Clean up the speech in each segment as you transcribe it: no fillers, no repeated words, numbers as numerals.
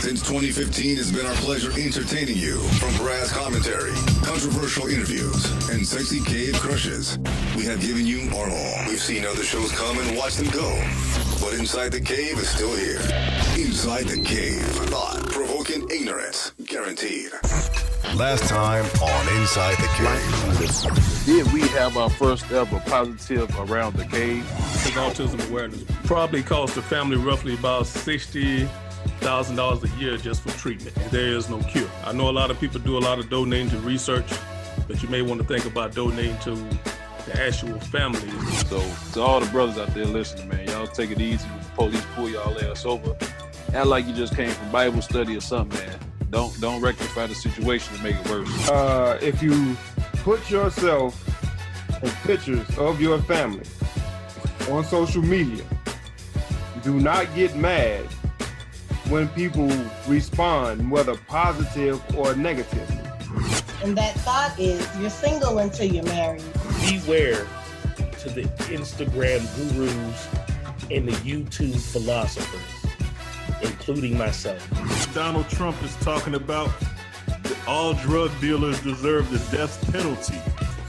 Since 2015, it's been our pleasure entertaining you. From brass commentary, controversial interviews, and sexy cave crushes, we have given you our all. We've seen other shows come and watched them go. But Inside the Cave is still here. Inside the Cave. Thought-provoking ignorance. Guaranteed. Last time on Inside the Cave. Did we have our first ever positive around the cave? Autism awareness probably cost the family roughly about $60,000 a year just for treatment. There is no cure. I know a lot of people do a lot of donating to research, but you may want to think about donating to the actual family. So to all the brothers out there listening, man, y'all take it easy when the police pull y'all ass over. Act like you just came from Bible study or something, man. Don't rectify the situation to make it worse. If you put yourself in pictures of your family on social media, do not get mad when people respond, whether positive or negative. And that thought is, you're single until you're married. Beware to the Instagram gurus and the YouTube philosophers, including myself. Donald Trump is talking about all drug dealers deserve the death penalty.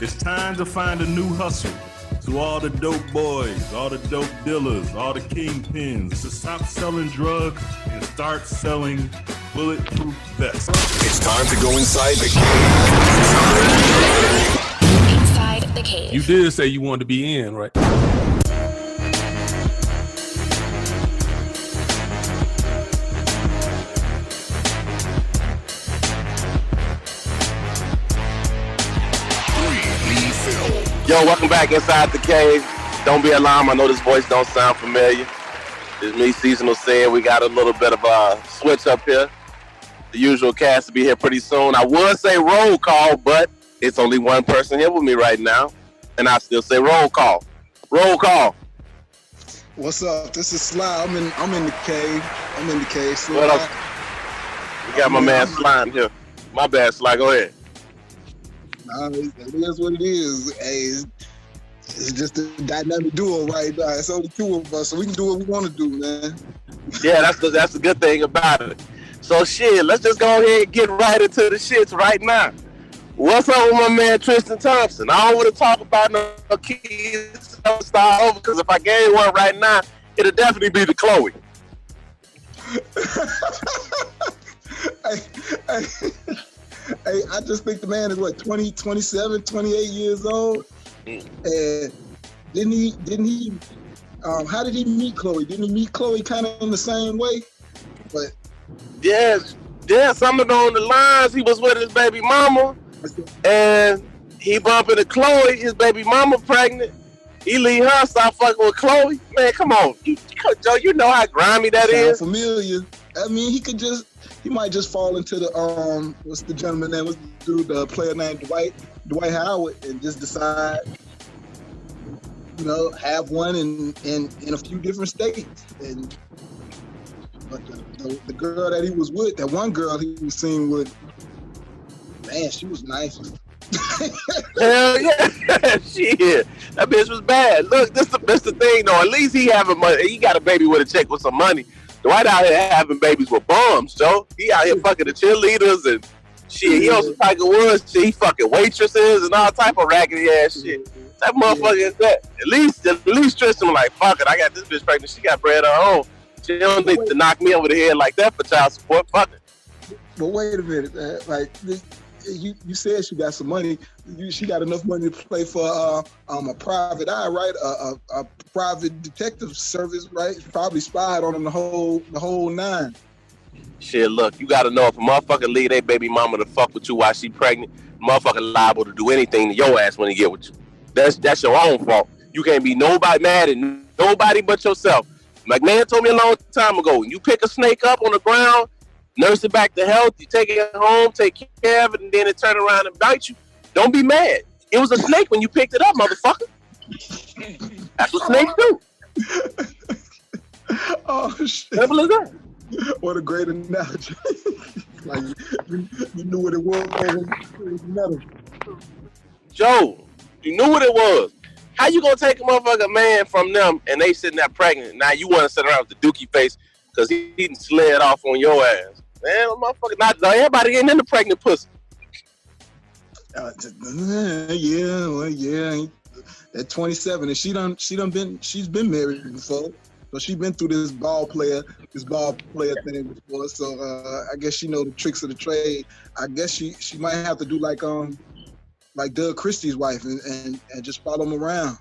It's time to find a new hustle. To all the dope boys, all the dope dealers, all the kingpins, to stop selling drugs and start selling bulletproof vests. It's time to go inside the cave. Inside the Cave. You did say you wanted to be in, right? Yo, welcome back Inside the Cave. Don't be alarmed. I know this voice don't sound familiar. It's me, Seasonal Ced. We got a little bit of a switch up here. The usual cast will be here pretty soon. I would say roll call, but it's only one person here with me right now. And I still say roll call. Roll call. What's up? This is Sly. I'm in the cave. Sly. What up? We got my man Sly in here. My bad, Sly. Go ahead. It is what it is. Hey, it's just a dynamic duo right now. It's only two of us, so we can do what we want to do, man. Yeah, that's the good thing about it. So shit, let's just go ahead and get right into the shits right now. What's up with my man Tristian Thompson? I don't want to talk about no kids start over, because if I gave one right now, it'll definitely be the Khloe. Hey, I just think the man is 20, 27, 28 years old. And didn't he how did he meet Khloe? Didn't he meet Khloe kind of in the same way? But yeah, something on the lines. He was with his baby mama and he bumped into Khloe, his baby mama pregnant. He leave her, start fucking with Khloe. Man, come on. Joe, you know how grimy that is. Familiar. I mean, he might just fall into the what's the gentleman name? What's the dude, the player named Dwight Howard, and just decide, have one in a few different states. But the girl that he was with, that one girl he was seen with, man, she was nice. Hell yeah, shit. That bitch was bad. Look, this the thing though. At least he having money. He got a baby with a chick with some money. Dwight out here having babies with bums, Joe. He out here fucking the cheerleaders and shit. He on some Tiger Woods shit. He fucking waitresses and all type of raggedy ass shit. That motherfucker is that. At least Tristan was like, fuck it, I got this bitch pregnant. She got bread of her own. She don't need to knock me over the head like that for child support. Fuck it. But wait a minute, man. Like you said she got some money. She got enough money to play for a private eye, right? A private detective service, right? Probably spied on him the whole nine. Shit, look, you gotta know if a motherfucker leave their baby mama to fuck with you while she pregnant, motherfucker liable to do anything to your ass when he get with you. That's your own fault. You can't be nobody mad at nobody but yourself. Like man told me a long time ago, when you pick a snake up on the ground, nurse it back to health, you take it home, take care of it, and then it turn around and bite you. Don't be mad. It was a snake when you picked it up, motherfucker. That's what snakes do. Oh shit! Simple as that. What a great analogy. Like you knew what it was. Joe, you knew what it was. How you gonna take a motherfucker man from them and they sitting there pregnant? Now you want to sit around with the dookie face because he didn't sled off on your ass. Man, motherfucker, not everybody getting into pregnant pussy. Yeah. At 27, and she's been married before, so she's been through this ball player thing before. So I guess she know the tricks of the trade. I guess she might have to do like Doug Christie's wife and just follow him around.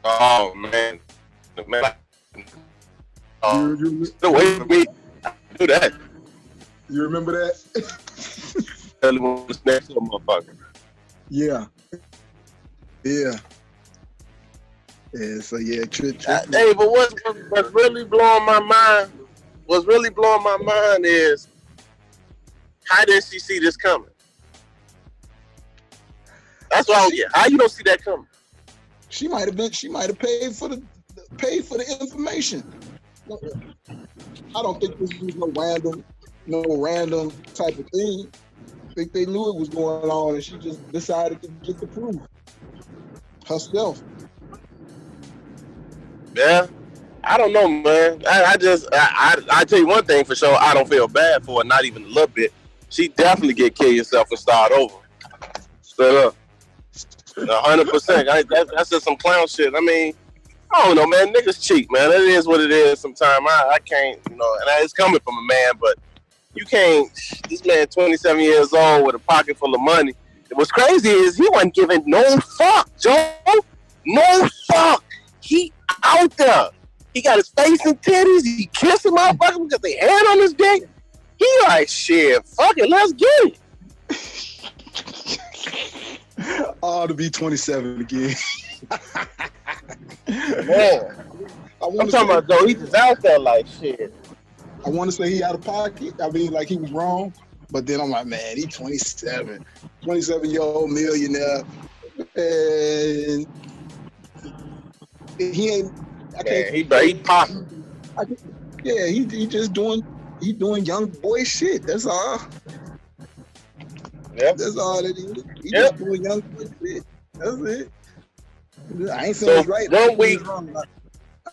Oh man. The way for me to do that. You remember that? Next to a motherfucker. Yeah. So yeah, hey, but what's really blowing my mind? What's really blowing my mind is how did she see this coming? That's why. How you don't see that coming? She might have paid for the information. I don't think this was no random type of thing. I think they knew it was going on, and she just decided to get the proof herself. Yeah, I don't know, man. I tell you one thing for sure. I don't feel bad for her, not even a little bit. She definitely get kill yourself and start over. Straight up, 100%. That's just some clown shit. I mean, I don't know, man. Niggas cheat, man. It is what it is. Sometimes I can't, and it's coming from a man, but you can't. This man, 27 years old with a pocket full of money. What's crazy is he wasn't giving no fuck, Joe. No fuck. He out there. He got his face and titties. He kissing motherfuckers because they hand on his dick. He like, shit, fuck it, let's get it. Oh, to be 27 again. Man. I'm talking about Joe. He just out there like shit. I want to say he out of pocket. I mean, like he was wrong. But then I'm like, man, he 27. 27-year-old millionaire. And he ain't. He popping. Yeah, he just doing young boy shit. That's all. Yep. That's all it is. He just doing young boy shit. That's it. I ain't saying it's right. 1 week.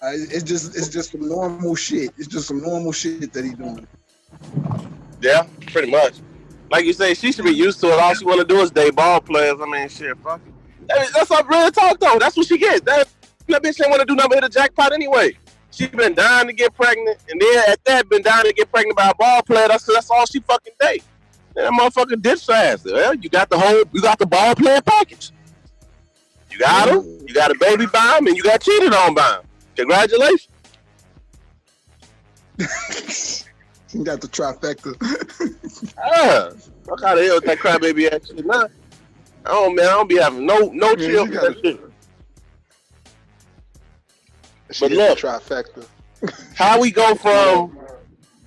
It's just some normal shit. It's just some normal shit that he's doing. Yeah, pretty much. Like you say, she should be used to it. All she want to do is date ball players. I mean, shit, fuck it. That's not real talk, though. That's what she gets. That bitch ain't want to do nothing but hit a jackpot anyway. She been dying to get pregnant, and then at that, been dying to get pregnant by a ball player. That's all she fucking date. And that motherfucker ditched her ass. Well, you got the ball player package. You got him, you got a baby by him, and you got cheated on by him. Congratulations. You got the trifecta. Fuck out of here with that crybaby ass shit. Nah. I don't be having no chill for that shit. But look, trifecta. How we go from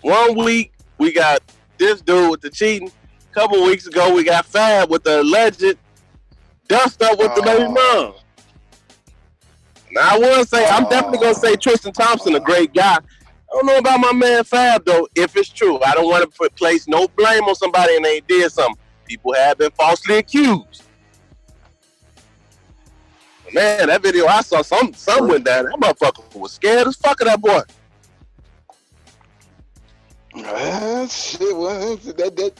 1 week, we got this dude with the cheating. A couple weeks ago, we got Fab with the alleged dust up with the baby mom. Now, I will say, I'm definitely going to say Tristian Thompson, a great guy. I don't know about my man Fab, though, if it's true. I don't want to place no blame on somebody and they did something. People have been falsely accused. But man, that video, I saw some went down. That motherfucker was scared as fuck of that boy. Shit, well, that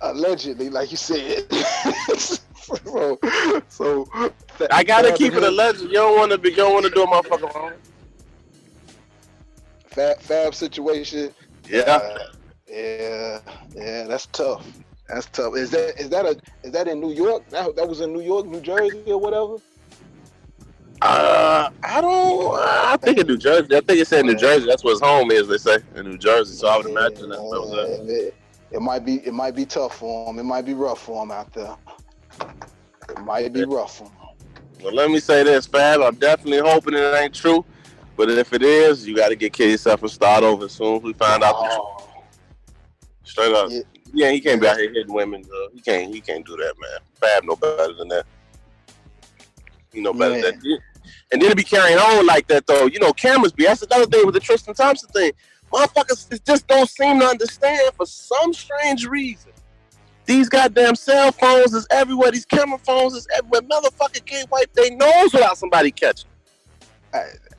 allegedly, like you said. so I gotta keep it alleged. You don't want to do a motherfucker wrong. Fab situation. Yeah. Yeah, that's tough. That's tough. Is that in New York? That was in New York, New Jersey, or whatever? I think in New Jersey. I think it said New Jersey. That's where his home is, they say, in New Jersey. So I would imagine that was that. It might be tough for him. It might be rough for him out there. It might be rough for him. Well, let me say this, Fab. I'm definitely hoping it ain't true. But if it is, you got to kill yourself and start over as soon as we find out the truth. Straight up. Yeah, he can't be out here hitting women. He can't do that, man. Fab no better than that. He know better than that. And then to be carrying on like that, though, cameras be. That's another thing with the Tristian Thompson thing. Motherfuckers just don't seem to understand for some strange reason. These goddamn cell phones is everywhere. These camera phones is everywhere. Motherfucker can't wipe their nose without somebody catching.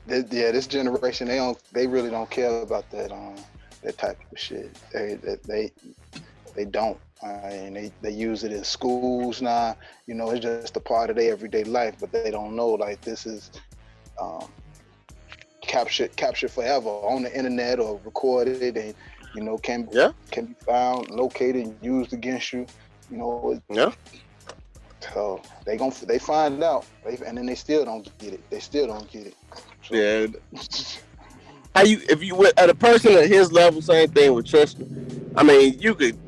This generation, they really don't care about that type of shit. They don't. And they use it in schools now. You know, it's just a part of their everyday life, but they don't know like this is captured forever on the internet or recorded, and you know can be found, located, and used against you. You know. So they find out, and then they still don't get it. So, yeah. If you were at a person at his level, same thing with Tristian. I mean, you could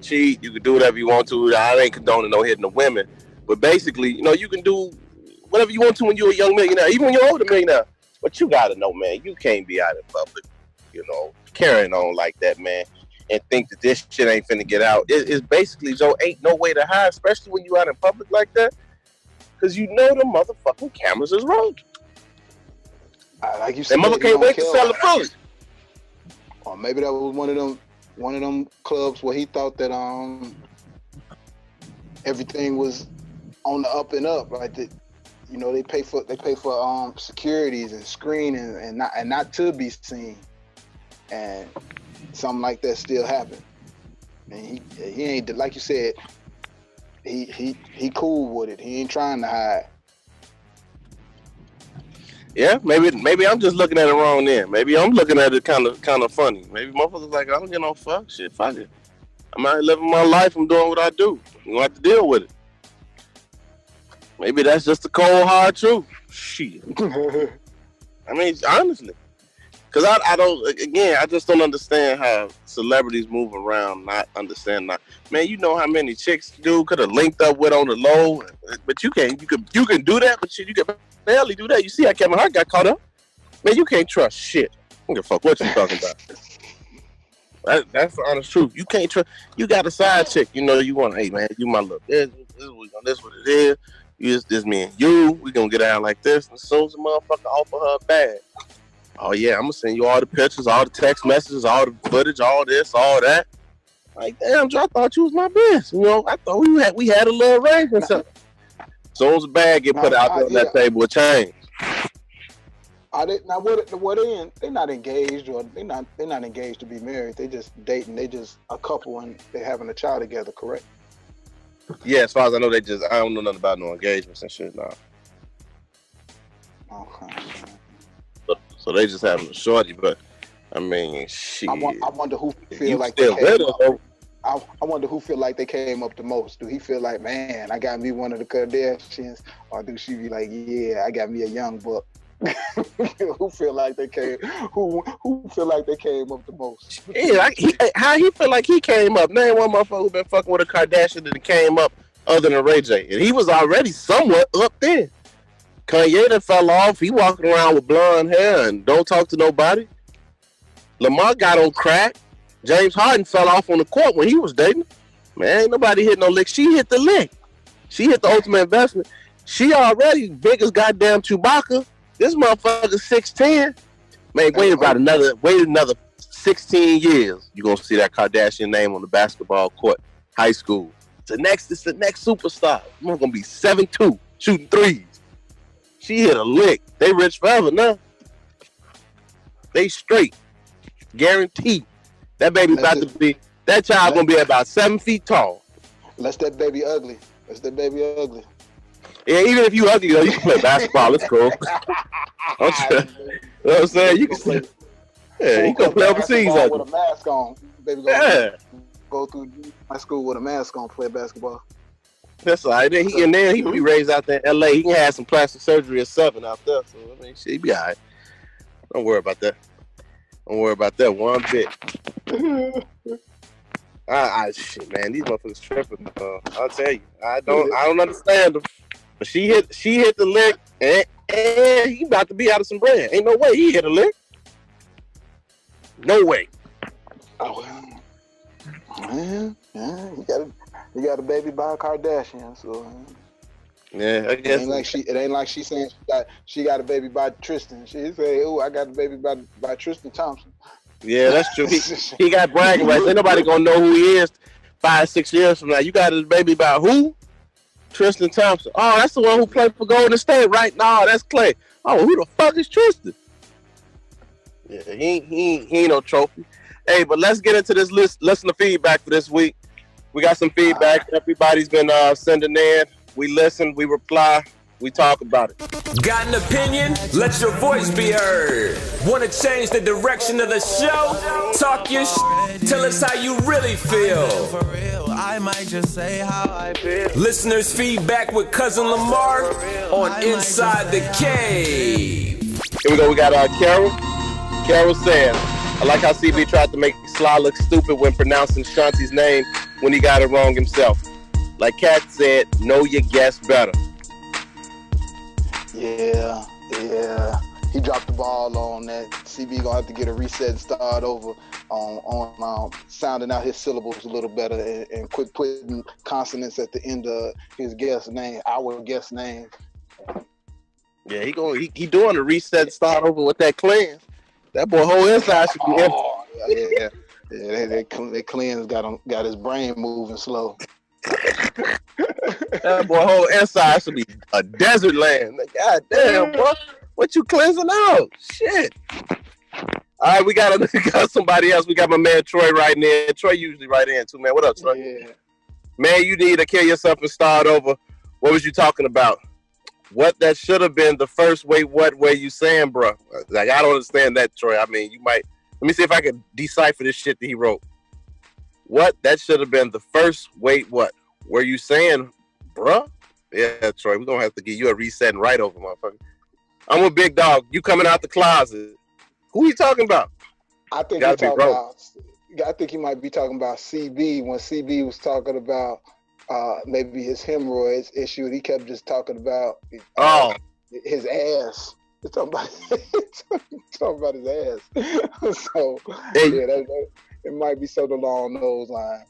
cheat, you could do whatever you want to. I ain't condoning no hitting the women, but basically, you know, you can do whatever you want to when you're a young millionaire, even when you're older millionaire. But you gotta know, man, you can't be out in public, you know, carrying on like that, man, and think that this shit ain't finna get out. It's basically, Joe, ain't no way to hide, especially when you out in public like that, because you know the motherfucking cameras is rolling. Like you said, that mother can't wait to sell the food. Or maybe that was one of them clubs where he thought that everything was on the up and up, right? That, you know, they pay for securities and screening and not to be seen, and something like that still happened. And he ain't, like you said, he cool with it. He ain't trying to hide. Yeah, maybe I'm just looking at it wrong then. Maybe I'm looking at it kind of funny. Maybe motherfuckers like, I don't get no fuck shit. Fuck it. I'm out living my life. I'm doing what I do. You don't have to deal with it. Maybe that's just the cold hard truth. Shit. I mean, honestly, because I just don't understand how celebrities move around, not understand that. Man, you know how many chicks dude could have linked up with on the low, but you can't. You can do that, but shit, you can barely do that. You see how Kevin Hart got caught up? Man, you can't trust shit. I don't give a fuck what you talking about. That's the honest truth. You can't trust. You got a side chick. You know you want. Hey man, you my look. This what it is. This me and you. We gonna get out like this. And as soon as the motherfucker offer her a bag, oh yeah, I'm gonna send you all the pictures, all the text messages, all the footage, all this, all that. Like damn, Joe, I thought you was my bitch. You know, I thought we had a little arrangement. As soon as the bag get put out there on that table, it change. They're not engaged, or they're not engaged to be married. They just dating. They just a couple and they're having a child together. Correct? Yeah, as far as I know, I don't know nothing about no engagements and shit now. Okay. So they just having a shorty, but I mean, shit. I wonder who feel like they came up. I wonder who feel like they came up the most. Do he feel like, man, I got me one of the Kardashians, or do she be like, yeah, I got me a young buck? Who feel like they came? Who feel like they came up the most? Yeah, how he feel like he came up? Name one motherfucker who been fucking with a Kardashian that came up other than Ray J, and he was already somewhat up there. Kanye that fell off. He walking around with blonde hair and don't talk to nobody. Lamar got on crack. James Harden fell off on the court when he was dating. Man, ain't nobody hit no lick. She hit the lick. She hit the ultimate investment. She already big as goddamn Chewbacca. This motherfucker 6'10". Man, wait another 16 years. You're gonna see that Kardashian name on the basketball court. High school. It's the next superstar. I'm gonna be 7'2", shooting threes. She hit a lick. They rich forever now. They straight. Guaranteed. That baby that child gonna be about 7 feet tall. Unless that baby ugly. Yeah, even if you ugly though, you can play basketball. It's cool. You know what I'm saying? You can play. Yeah, you can play overseas with a mask on. Baby go through my school with a mask on, play basketball. That's all right. He can be raised out there in LA. He can have some plastic surgery at 7 out there. So I mean, shit, he be all right. Don't worry about that. Don't worry about that one bit. Shit, man, these motherfuckers tripping. I'll tell you, I don't understand them. But she hit the lick, and he about to be out of some bread. Ain't no way he hit a lick. No way. Oh, man, he got a baby by a Kardashian, so. Yeah, I guess it ain't like she saying she got a baby by Tristan. She say, "Oh, I got a baby by Tristian Thompson." Yeah, that's true. He got bragging rights. Ain't nobody gonna know who he is 5-6 years from now. You got his baby by who? Tristian Thompson. Oh, that's the one who played for Golden State, right? No, that's Clay. Oh, who the fuck is Tristan? Yeah, he ain't no trophy. Hey, but let's get into this listener feedback for this week. We got some feedback. Everybody's been sending in. We listen, we reply, we talk about it. Got an opinion? Let your voice be heard. Want to change the direction of the show? Talk your tell us how you really feel. For real, I might just say how I feel. Listeners' feedback with Cousin Lamar on Inside the Cave. Here we go. We got Carol. Carol said, I like how CB tried to make Sly look stupid when pronouncing Shanti's name when he got it wrong himself. Like Kat said, know your guess better. Yeah. He dropped the ball on that. CB gonna have to get a reset and start over on sounding out his syllables a little better and quit putting consonants at the end of his guest name, our guest name. Yeah, he doing a reset and start over with that cleanse. That boy whole inside should be empty. Yeah. That cleanse got his brain moving slow. That boy whole inside should be a desert land. God damn, boy. What you cleansing out? Shit. All right, we got somebody else. We got my man Troy writing in. Troy usually write in too, man. What up, Troy? Yeah. Man, you need to kill yourself and start over. What was you talking about? What that should have been the first wait, what were you saying, bro? Like, I don't understand that, Troy. I mean, you might. Let me see if I can decipher this shit that he wrote. What that should have been the first wait, what were you saying, bruh? Yeah, Troy, we're going to have to give you a reset and right over, motherfucker. I'm a big dog. You coming out the closet. Who you talking about? I think he might be talking about CB when CB was talking about maybe his hemorrhoids issue. He kept just talking about his ass. He's talking about his ass. So it might be something along those lines.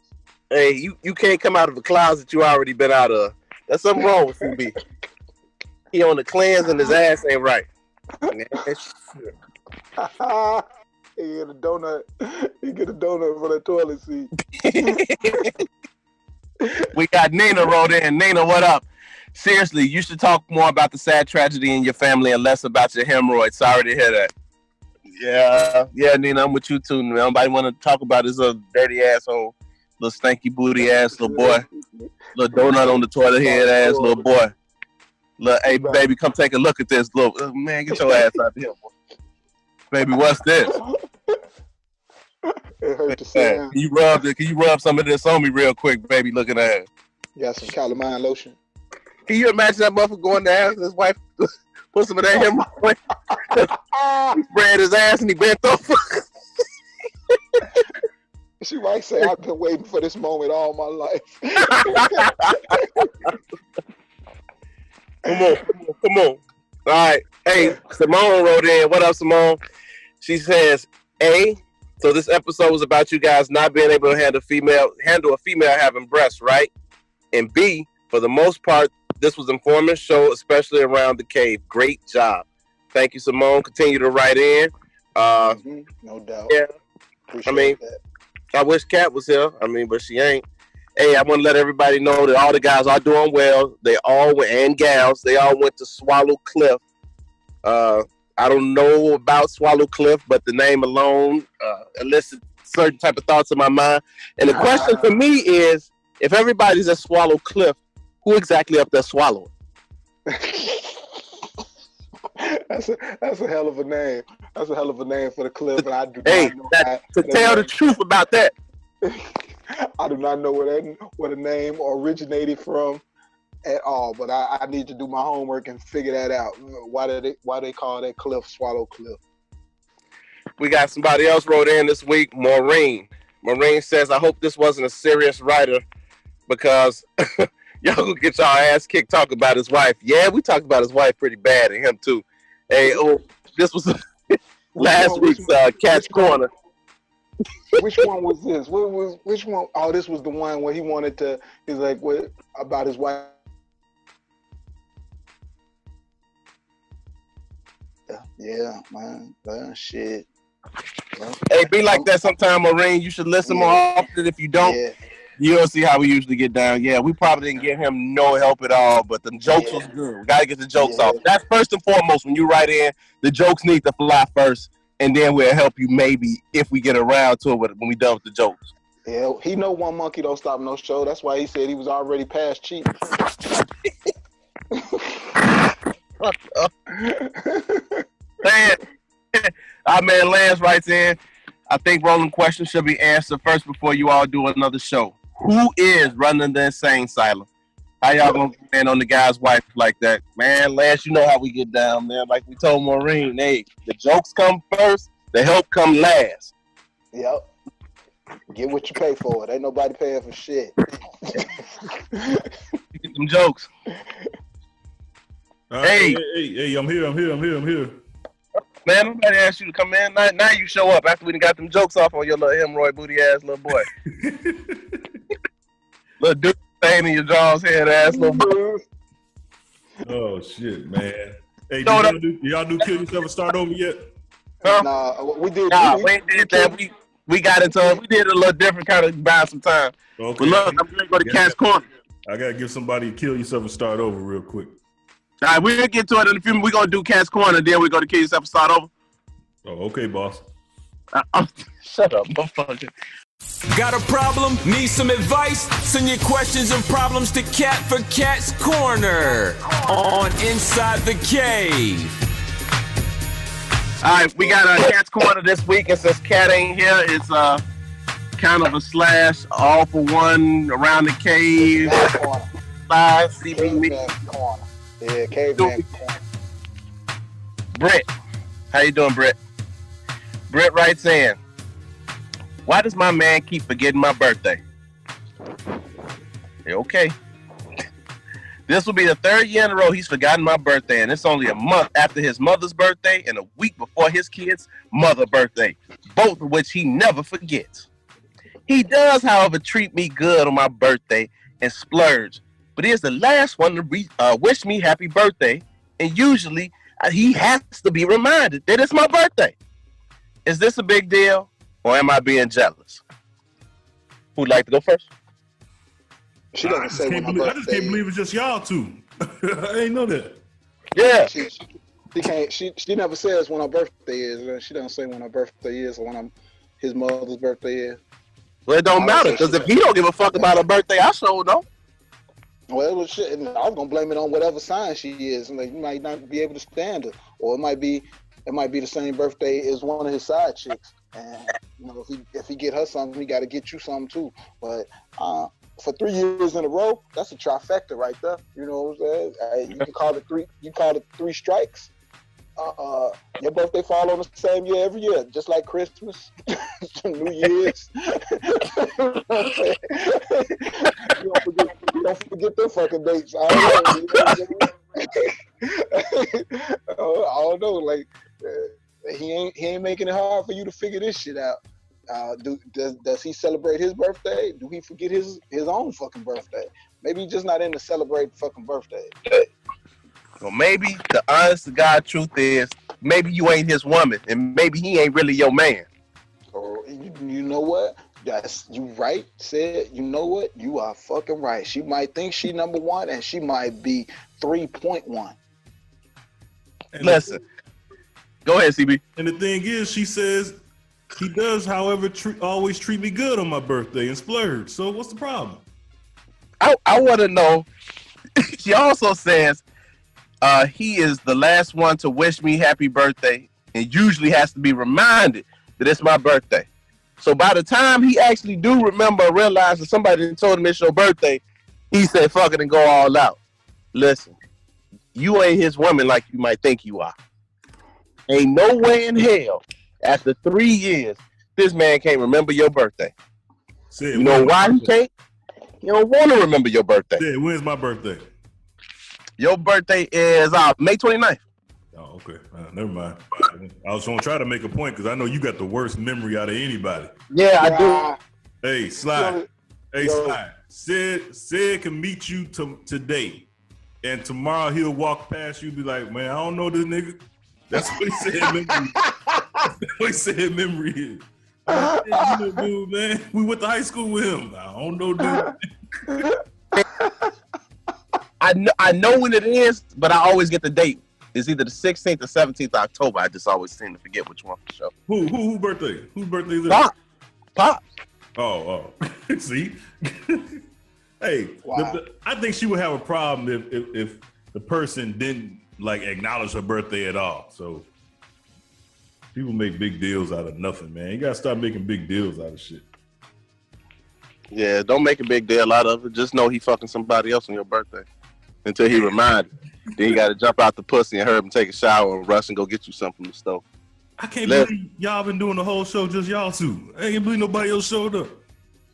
Hey, you can't come out of the closet you already been out of. There's something wrong with CB. He on the cleanse and his ass ain't right. He get a donut. He get a donut for the toilet seat. We got Nina wrote in. Nina, what up? Seriously, you should talk more about the sad tragedy in your family and less about your hemorrhoids. Sorry to hear that. Yeah, Nina, I'm with you too. Nobody want to talk about this little dirty asshole, little stanky booty ass little boy, little donut on the toilet head ass little boy. Look, hey, baby, come take a look at this. Little man, get your ass out of here, boy. Baby, what's this? It hurt to see. Can you rub some of this on me real quick, baby? Looking at it. You got some calamine lotion. Can you imagine that motherfucker going to ask his wife put some of that hemorrhoid? He spread his ass and he bent over. She might say, I've been waiting for this moment all my life. Come on. All right. Hey, Simone wrote in. What up, Simone? She says, so this episode was about you guys not being able to handle a female having breasts, right? And B, for the most part, this was informative show, especially around the cave. Great job. Thank you, Simone. Continue to write in. No doubt. Yeah. Appreciate that. I wish Kat was here. But she ain't. Hey, I want to let everybody know that all the guys are doing well. They all went, and gals, they all went to Swallow Cliff. I don't know about Swallow Cliff, but the name alone elicits certain type of thoughts in my mind. And the question for me is, if everybody's at Swallow Cliff, who exactly up there swallowing? That's a hell of a name. That's a hell of a name for the cliff. But I do tell the truth about that. I do not know where the name originated from at all. But I need to do my homework and figure that out. Why they call that cliff Swallow Cliff? We got somebody else wrote in this week, Maureen. Maureen says, I hope this wasn't a serious writer because y'all gonna get y'all ass kicked talking about his wife. Yeah, we talked about his wife pretty bad and him too. Hey, this was last week's Catch Corner. Which one was this? Which one? Oh, this was the one where he wanted to. He's like, what about his wife? Yeah, man. Shit. Hey, be like that sometime, Maureen. You should listen more often. If you don't, You'll see how we usually get down. Yeah, we probably didn't give him no help at all, but the jokes was good. We got to get the jokes off. That's first and foremost. When you write in, the jokes need to fly first, and then we'll help you maybe if we get around to it when we done with the jokes. Yeah, he know one monkey don't stop no show. That's why he said he was already past cheating. Man, our man Lance writes in, I think rolling questions should be answered first before you all do another show. Who is running the insane asylum? How y'all gonna stand on the guy's wife like that? Man, Lance, you know how we get down, man. Like we told Maureen, hey, the jokes come first, the help come last. Yep. Get what you pay for. It ain't nobody paying for shit. Get them jokes. Hey, I'm here. Man, nobody asked you to come in. Now you show up after we done got them jokes off on your little hemorrhoid booty ass little boy. Little dude pain in your jaws head ass little boy. Oh shit, man. Hey, y'all do kill yourself and start over yet? Huh? Nah, we did. Nah, we did that. We got into it. We did it a little different, kind of buy some time. Okay. But look, I'm gonna go to Cat's Corner. I gotta give somebody to kill yourself and start over real quick. All right, we'll get to it in a few minutes. We're going to do Cat's Corner, then we're going to kill yourself and start over. Oh, okay, boss. Shut up, motherfucker. Got a problem? Need some advice? Send your questions and problems to Cat for Cat's Corner on Inside the Cave. All right, we got a Cat's Corner this week, and since Cat ain't here, it's kind of a slash, all for one, around the cave. Live, CB. Yeah, caveman. Brett, how you doing, Brett? Brett writes in, why does my man keep forgetting my birthday? Okay. This will be the third year in a row he's forgotten my birthday, and it's only a month after his mother's birthday and a week before his kid's mother's birthday, both of which he never forgets. He does, however, treat me good on my birthday and splurge, but he is the last one to wish me happy birthday, and usually he has to be reminded that it's my birthday. Is this a big deal, or am I being jealous? Who'd like to go first? She doesn't say when her birthday. I just can't believe it's just y'all two. I ain't know that. Yeah. She can't. She never says when her birthday is. She doesn't say when her birthday is or when his mother's birthday is. Well, it don't matter, because if he don't give a fuck about her birthday, I sure don't. Well, shit, I was gonna blame it on whatever sign she is. Like, you might not be able to stand her, or it might be the same birthday as one of his side chicks. And you know, if he get her something, he got to get you something too. But for 3 years in a row, that's a trifecta right there. You know what I'm saying? You can call it three. You call it three strikes. Your birthday fall on the same year every year, just like Christmas, New Year's. You don't forget them fucking dates. I don't know. Like he ain't making it hard for you to figure this shit out. Does he celebrate his birthday? Do he forget his own fucking birthday? Maybe he's just not into celebrating fucking birthday. Well, maybe the honest to God truth is, maybe you ain't his woman, and maybe he ain't really your man. Or you know what? That's you right, Ced. You know what? You are fucking right. She might think she number one, and she might be 3.1. Listen, go ahead, CB. And the thing is, she says he does, however, always treat me good on my birthday and splurge. So what's the problem? I want to know. She also says he is the last one to wish me happy birthday and usually has to be reminded that it's my birthday. So by the time he actually do remember or realize that somebody told him it's your birthday, he said, fuck it and go all out. Listen, you ain't his woman like you might think you are. Ain't no way in hell, after 3 years, this man can't remember your birthday. You know why he can't? He don't want to remember your birthday. Yeah, when's my birthday? Your birthday is May 29th. Oh, okay. Never mind. I was going to try to make a point because I know you got the worst memory out of anybody. Yeah, I do. Hey, Sly. Sly. Ced can meet you today, and tomorrow he'll walk past you and be like, man, I don't know this nigga. That's what he said memory. That's what he said memory is. You know, dude, man. We went to high school with him. I don't know, dude. I know when it is, but I always get the date. It's either the 16th or 17th of October. I just always seem to forget which one for sure. Who birthday? Whose birthday is it? Pop. Oh. See? Hey, Wow. I think she would have a problem if the person didn't like acknowledge her birthday at all. So people make big deals out of nothing, man. You gotta stop making big deals out of shit. Yeah, don't make a big deal out of it. Just know he fucking somebody else on your birthday until he reminded. Then you got to jump out the pussy and hurry up and take a shower and rush and go get you something from the stove. I can't believe y'all been doing the whole show just y'all two. I can't believe nobody else showed up.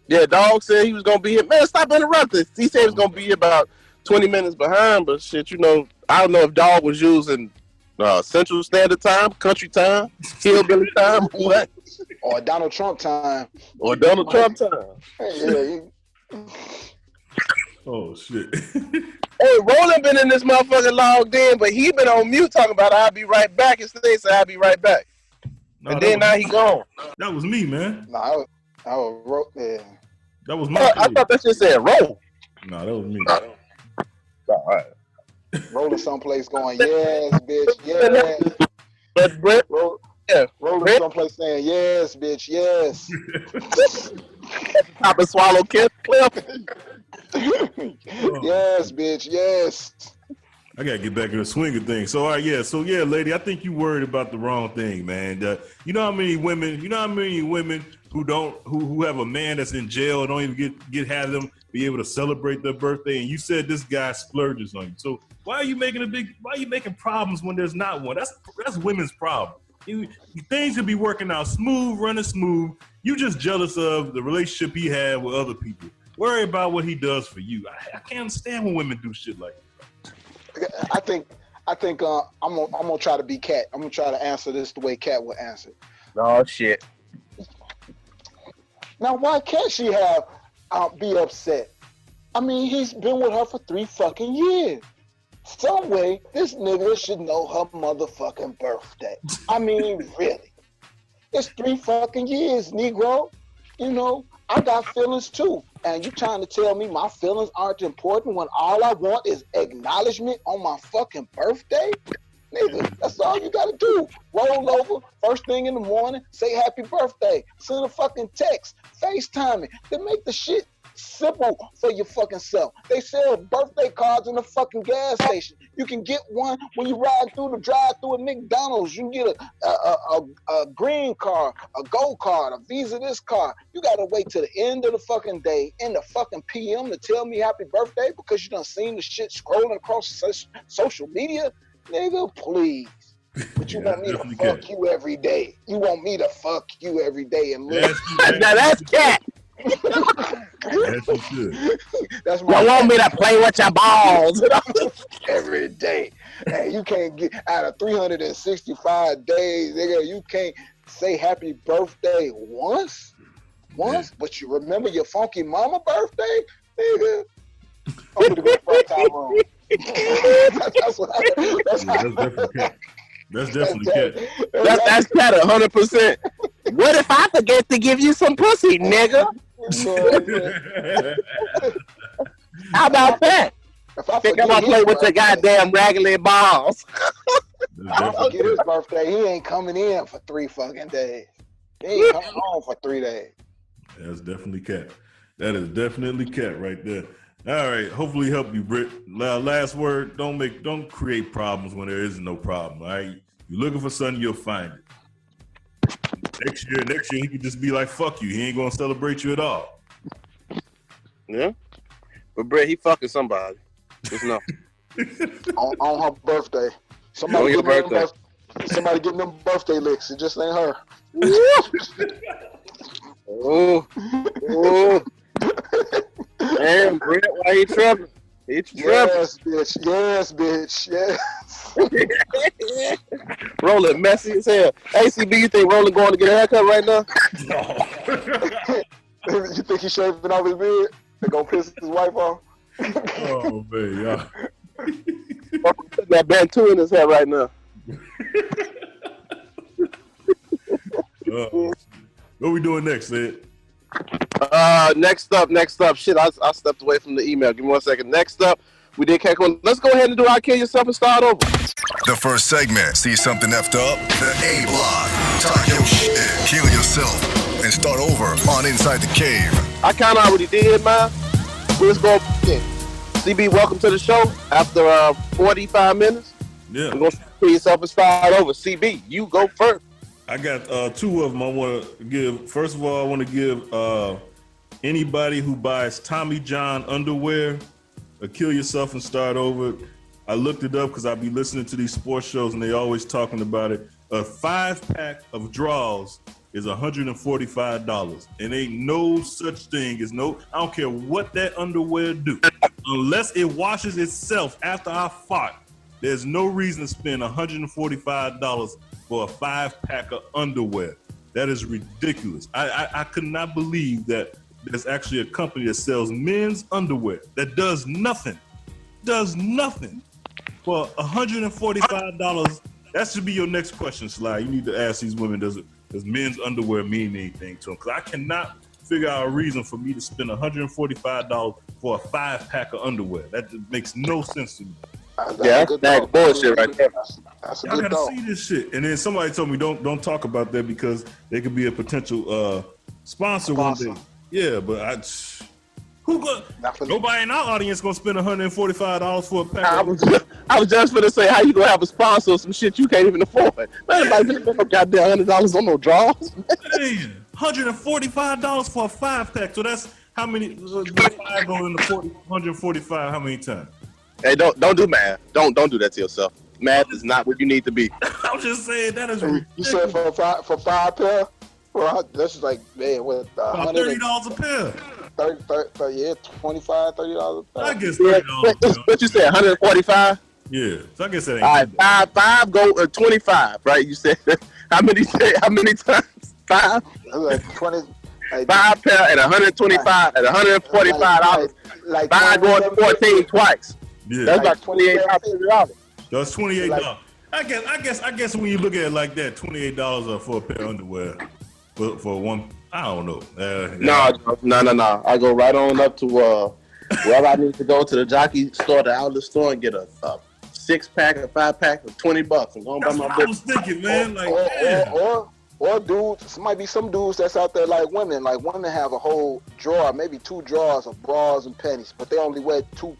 Yeah, dog said he was gonna be here. Man, stop interrupting. He said he was gonna be here about 20 minutes behind, but shit, you know, I don't know if dog was using Central Standard Time, Country Time, Hillbilly Time, what? Or Donald Trump time. Or Donald Trump time. Yeah. Oh shit. Hey, Roland been in this motherfucker logged in, but he been on mute talking about I'll be right back. Instead, he said I'll be right back. No, and then now he gone. That was me, man. No, I was wrote there. That was my I thought that shit said roll. No, that was me. All right. Rolling someplace going, yes, bitch, yes. But Brett, Rolling someplace saying, yes, bitch, yes. Pop and swallow clip. Yes, bitch, yes. I gotta get back in the swing of things. So, all right, yeah, lady, I think you worried about the wrong thing, man. You know how many women who have a man that's in jail and don't even have them be able to celebrate their birthday, and you said this guy splurges on you. So why are you making problems when there's not one? That's women's problem. Things should be working out smooth, running smooth. You just jealous of the relationship he had with other people. Worry about what he does for you. I can't understand when women do shit like that. I think I'm gonna try to be Cat. I'm gonna try to answer this the way Cat would answer. Oh shit. Now, why can't she be upset? I mean, he's been with her for 3 fucking years. Some way, this nigga should know her motherfucking birthday. I mean, really. It's 3 fucking years, Negro. You know, I got feelings too. And you trying to tell me my feelings aren't important when all I want is acknowledgement on my fucking birthday? Nigga, that's all you gotta do. Roll over, first thing in the morning, say happy birthday. Send a fucking text, FaceTime it. Then make the shit simple for your fucking self. They sell birthday cards in the fucking gas station. You can get one when you ride through the drive-through at McDonald's. You can get a green card, a gold card, a Visa this card. You gotta wait till the end of the fucking day, in the fucking PM, to tell me happy birthday because you done seen the shit scrolling across social media? Nigga, please. But you want me to fuck you every day. You want me to fuck you every day and live. Now that's Cat. That's my you want me to play with your balls every day. Hey, you can't get out of 365 days, nigga. You can't say happy birthday once, but you remember your funky mama birthday, nigga. I'm gonna go to front time room. That's definitely Cat. That's Cat 100%. What if I forget to give you some pussy, nigga? How about that? If I think I'm gonna play with the goddamn raggedy balls. If I forget his birthday, he ain't coming in for 3 fucking days. He ain't coming home for 3 days. That's definitely Cat. That is definitely Cat right there. All right, hopefully help you, Britt. Last word, don't create problems when there is no problem, all right? You're looking for something, you'll find it. Next year, he could just be like, fuck you. He ain't gonna celebrate you at all. Yeah. But Britt, he fucking somebody. Just know. on her birthday. Somebody getting them birthday licks. It just ain't her. Oh. Damn, Britt, why you tripping? He's tripping. Yes, bitch. Yes. Roland messy as hell. ACB, you think Roland going to get a haircut right now? No. You think he's shaving off his beard? They gonna piss his wife off? Oh, man, y'all. That Bantu in his head right now. But What we doing next, Ed? Next up. Shit, I stepped away from the email. Give me 1 second. Next up, we did catch one. Let's go ahead and do our Kill Yourself and start over. The first segment, see something effed up? The A block. Talk your shit, kill yourself, and start over on Inside the Cave. I kind of already did, man. Let's go again. CB, welcome to the show. After 45 minutes, Yeah. we're going to Kill Yourself and start over. CB, you go first. I got two of them I want to give. First of all, I want to give anybody who buys Tommy John underwear a Kill Yourself and start over. I looked it up because I be listening to these sports shows and they always talking about it. A 5-pack of drawers is $145. And ain't no such thing as I don't care what that underwear do. Unless it washes itself after I fought, there's no reason to spend $145 for a 5-pack of underwear. That is ridiculous. I could not believe that there's actually a company that sells men's underwear that does nothing for $145. That should be your next question, Sly. You need to ask these women, does men's underwear mean anything to them? Because I cannot figure out a reason for me to spend $145 for a 5-pack of underwear. That just makes no sense to me. Yeah, that's bullshit right there. That's a I good gotta dog. see this shit. And then somebody told me don't talk about that because they could be a potential sponsor one day. Yeah, but nobody in our audience gonna spend $145 for a pack. I was just gonna say, how you gonna have a sponsor of some shit you can't even afford? Man, everybody spend no goddamn $100 on no drawers. Hey, $145 for a 5-pack. So that's how many? So 5 going into 145. How many times? Hey, don't do math. Don't do that to yourself. Math is not what you need to be. I'm just saying that is You said for 5 pair? Well, that's like, man, what? about $30 a pair. 30, yeah, $25, $30 a pair. I guess $30. What you said? 145? Yeah, so I guess that ain't. All right, five go 25, right? You said how many times? 5? Like 20. Like, 5 pair at 125 at $145. Like 5 going to 14 twice. Yeah, That's like $28. that's $28. I guess when you look at it like that, $28 for a pair of underwear for one. I don't know. No. I go right on up to wherever I need to go, to the jockey store, the outlet store, and get a 6-pack or 5-pack for $20 and go and buy my. I was thinking, man. Or dudes, might be some dudes that's out there like women. Like women have a whole drawer, maybe 2 drawers of bras and panties, but they only wear two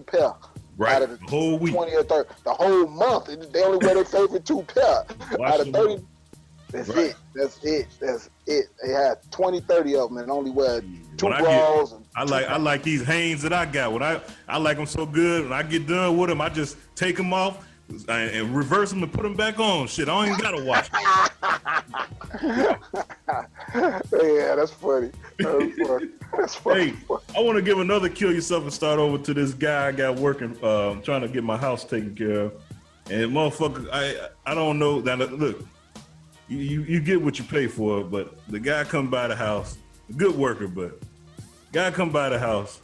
pair. Right, out of the whole week, 20 or 30, the whole month. They only wear their favorite 2 pair. Out of 30, that's it. They had 20, 30 of them and only wear 2 bras. I like these Hanes that I got. When I like them so good. When I get done with them, I just take them off and reverse them and put them back on. Shit, I don't even gotta watch. Yeah, that's funny. That's funny. Hey, I want to give another Kill Yourself and start over to this guy I got working, trying to get my house taken care of. And motherfucker, I don't know. Now look, you get what you pay for, but the guy come by the house, a good worker, but guy come by the house,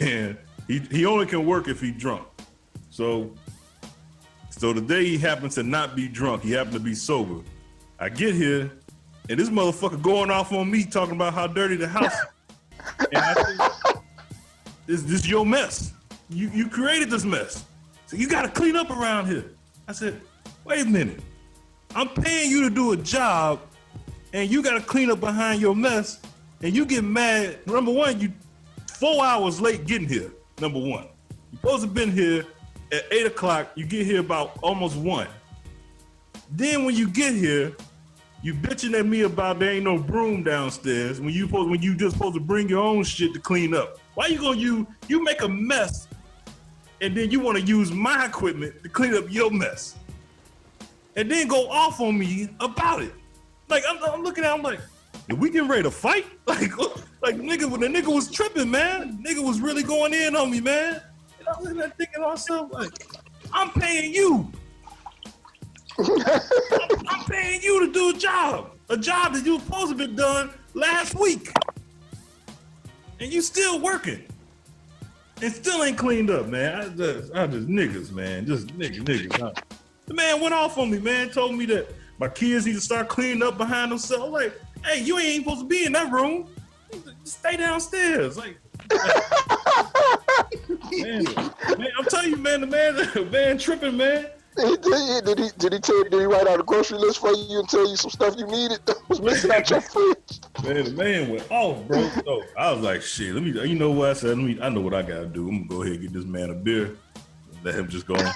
and he only can work if he's drunk. So the day he happens to not be drunk, he happened to be sober. I get here, and this motherfucker going off on me, talking about how dirty the house is. And I said, this is your mess. You created this mess. So you got to clean up around here. I said, wait a minute. I'm paying you to do a job, and you got to clean up behind your mess, and you get mad. Number one, you 4 hours late getting here, number one. You're supposed to have been here at 8 o'clock. You get here about almost 1. Then when you get here, you bitching at me about there ain't no broom downstairs when you just supposed to bring your own shit to clean up. Why you gonna you make a mess and then you want to use my equipment to clean up your mess and then go off on me about it? Like I'm looking at him like, did we getting ready to fight? Like nigga, when the nigga was tripping, man, nigga was really going in on me, man. And I was looking at thinking to myself like, I'm paying you. I'm paying you to do a job that you were supposed to be done last week, and you still working, and still ain't cleaned up, man. I just niggas, man, just niggas. Huh? The man went off on me, man. Told me that my kids need to start cleaning up behind themselves. Like, hey, you ain't supposed to be in that room. Stay downstairs. Like, man, I'm telling you, man, the man tripping, man. Did he write out a grocery list for you and tell you some stuff you needed that was missing out your fridge? Man, the man went off, bro. So I was like, shit, you know what I said? I know what I gotta do. I'm gonna go ahead and get this man a beer and let him just go on.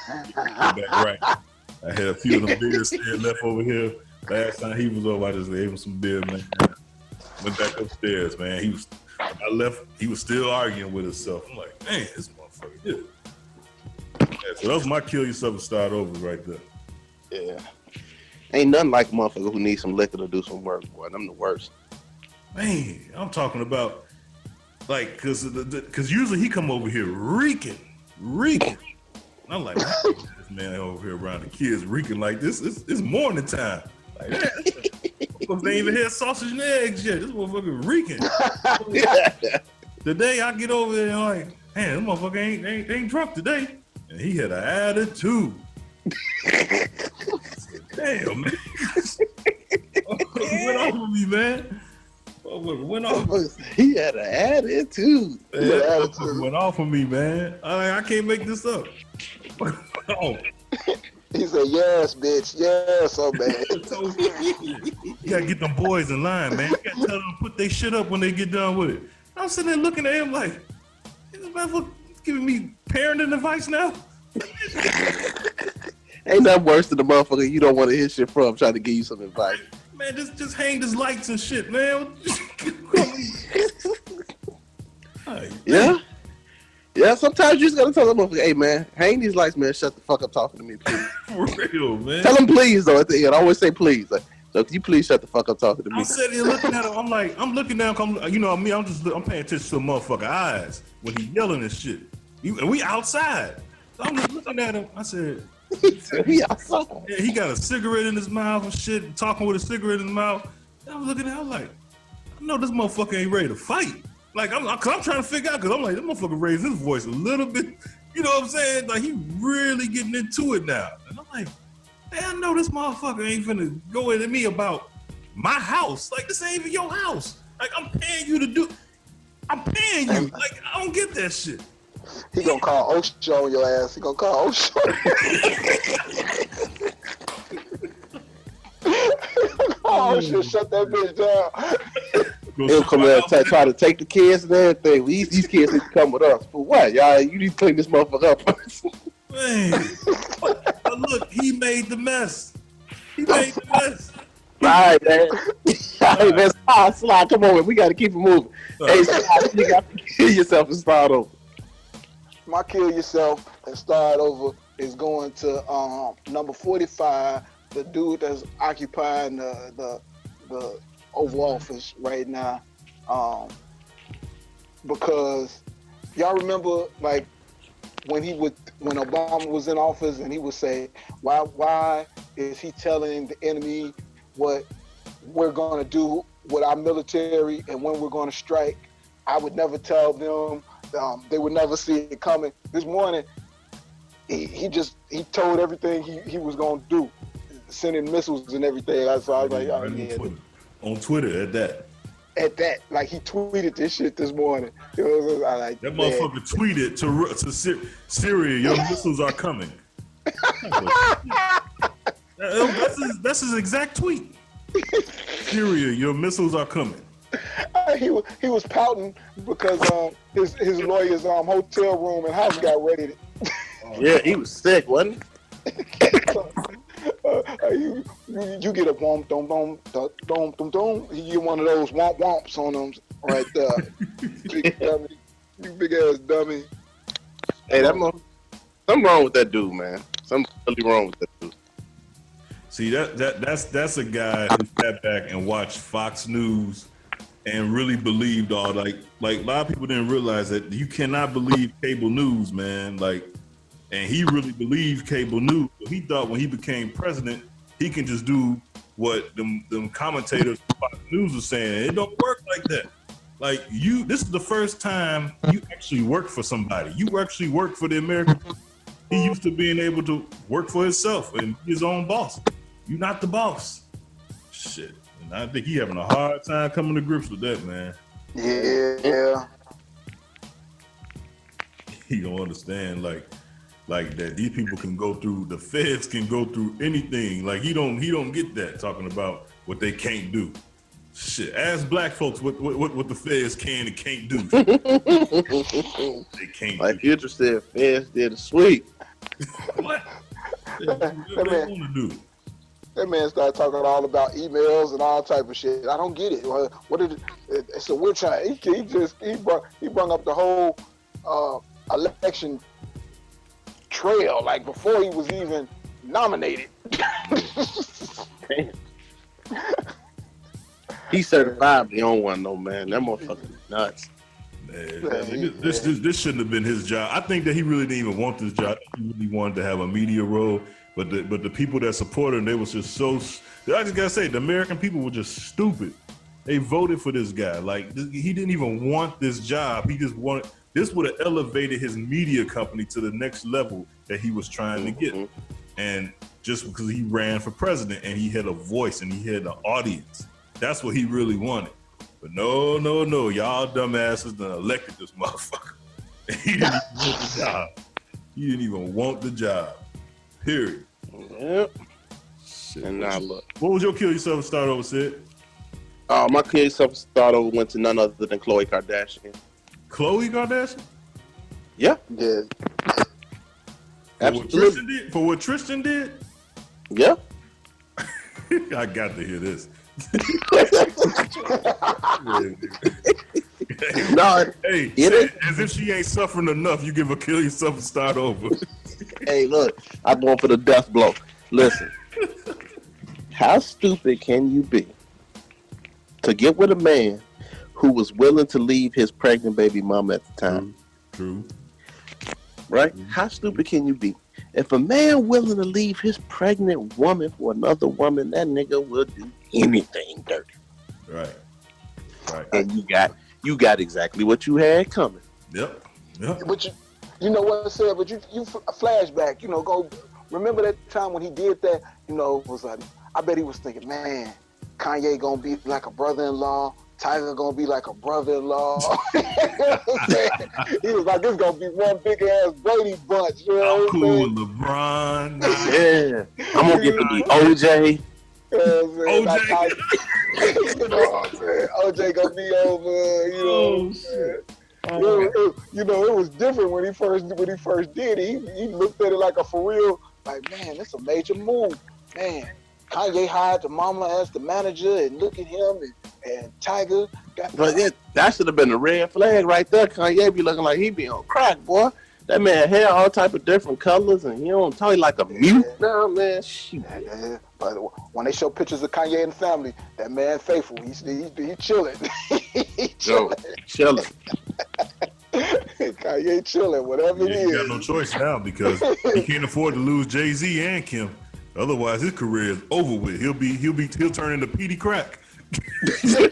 Get back right. I had a few of them beers still left over here. Last time he was over, I just gave him some beer, man. Went back upstairs, man. I left, he was still arguing with himself. I'm like, man, this motherfucker did it. Yeah, so that was my kill yourself and start over right there. Yeah. Ain't nothing like a motherfucker who needs some liquor to do some work, boy. I'm the worst. Man, I'm talking about, like, cause usually he come over here reeking. And I'm like, this man over here around the kids reeking like this. It's morning time. Like, man, they even had sausage and eggs yet. This motherfucker reeking. The day I get over there, I'm like, man, this motherfucker ain't drunk today. And he had an attitude. Damn, man. Went off with me, man. Went off. He had an attitude. Went off of me, man. I can't make this up. Oh. He said, yes, bitch. Yes, oh, man. You gotta get them boys in line, man. You gotta tell them to put their shit up when they get done with it. I'm sitting there looking at him like, this motherfucker giving me parenting advice now? Ain't nothing worse than the motherfucker you don't want to hear shit from trying to give you some advice. Man, just hang these lights and shit, man. Yeah. Yeah, sometimes you just gotta tell them, motherfucker, hey, man, hang these lights, man. Shut the fuck up talking to me, please. For real, man. Tell them please, though, at the end. I always say please. Like, so can you please shut the fuck up talking to me? I'm sitting here looking at him. I'm looking down. You know me. I'm paying attention to the motherfucker eyes when he yelling and shit. And we outside. So I'm just looking at him. I said, we outside. Yeah, he got a cigarette in his mouth and shit, talking with a cigarette in his mouth. And I was looking at him like, I know this motherfucker ain't ready to fight. Like, I'm trying to figure out, because I'm like, this motherfucker raised his voice a little bit. You know what I'm saying? Like, he really getting into it now. And I'm like, man, I know this motherfucker ain't finna go into me about my house. Like, this ain't even your house. Like, I'm paying you. Like, I don't get that shit. He gonna call OSHA on your ass. He gonna call OSHA. OSHA, shut that bitch down. He'll come there and try to take the kids and everything. These kids need to come with us. For what? Y'all, you need to clean this motherfucker up first. Man, but look, he made the mess. All right, man. Hey, man, slide. Come on, man. We got to keep it moving. Hey, slide, you got to kill yourself and start over. My kill yourself and start over is going to number 45, the dude that's occupying the Oval Office right now, because y'all remember, like, when Obama was in office and he would say, why is he telling the enemy what we're going to do with our military and when we're going to strike? I would never tell them. They would never see it coming. This morning, he told everything he was going to do, sending missiles and everything. So I was like, oh, yeah. On Twitter at that. Like, he tweeted this shit this morning. That motherfucker tweeted to Syria, your missiles are coming. That's his exact tweet. Syria, your missiles are coming. He was pouting because his lawyer's hotel room and house got raided. Yeah, he was sick, wasn't he? You get a boom, dum, dum, dum, dum, dum, dum. You get one of those womp womps on them right there. Big dummy, you big ass dummy. Hey, something wrong with that dude, man. Something really wrong with that dude. See, that's a guy who sat back and watched Fox News and really believed all like a lot of people didn't realize that you cannot believe cable news, man. Like. And he really believed cable news. He thought when he became president, he can just do what them commentators on Fox News were saying. It don't work like that. Like, this is the first time you actually work for somebody. You actually work for the American people. He used to being able to work for himself and be his own boss. You're not the boss. Shit. And I think he having a hard time coming to grips with that, man. Yeah. He don't understand like that these people can go through, the feds can go through anything. Like he don't get that, talking about what they can't do. Shit, ask black folks what the feds can and can't do. They can't. Like Future said, feds did a sweep. What? They want to do. That man started talking all about emails and all type of shit. I don't get it. What did it? So we're trying. He brought up the whole election trail, like before he was even nominated. Damn. He certifiably on one though, man. That motherfucker is nuts. Man, this shouldn't have been his job. I think that he really didn't even want this job. He really wanted to have a media role, but the people that supported him, they was just so. I just gotta say, the American people were just stupid. They voted for this guy. Like he didn't even want this job. He just wanted. This would have elevated his media company to the next level that he was trying to get. And just because he ran for president and he had a voice and he had an audience, that's what he really wanted. But no, y'all dumbasses done elected this motherfucker. He didn't even want the job. He didn't even want the job. Period. Yep. Shit. And now look. What was your kill yourself and start over, Ced? My kill yourself and start over went to none other than Khloe Kardashian. Khloe Kardashian? Yeah. Absolutely. For what Tristian did? Yeah. I got to hear this. No, hey, as if she ain't suffering enough, you give her kill yourself and start over. Hey, look, I'm going for the death blow. Listen, how stupid can you be to get with a man who was willing to leave his pregnant baby mama at the time? True. Right? How stupid can you be? If a man willing to leave his pregnant woman for another woman, that nigga will do anything dirty. Right. And you got exactly what you had coming. Yep. But you know what I said, but you flashback, go remember that time when he did that, was like, I bet he was thinking, man, Kanye gonna be like a brother-in-law, Tiger gonna be like a brother-in-law. He was like, this gonna be one big ass Brady bunch. I'm cool with LeBron. Yeah, I'm gonna get to be OJ. OJ. OJ gonna be over. It was different when he first did it. He looked at it like a for real, like, man, that's a major move, man. Kanye hired the mama as the manager, and look at him and Tiger. But that should have been a red flag right there. Kanye be looking like he be on crack, boy. That man hair all type of different colors, and he don't talk like a mute now, man. Shoot. Yeah. But when they show pictures of Kanye and the family, that man faithful. He chilling. He chilling. Chilling. Kanye chilling, whatever it is. He got no choice now because he can't afford to lose Jay-Z and Kim. Otherwise, his career is over with. He'll turn into Petey Crack. He'll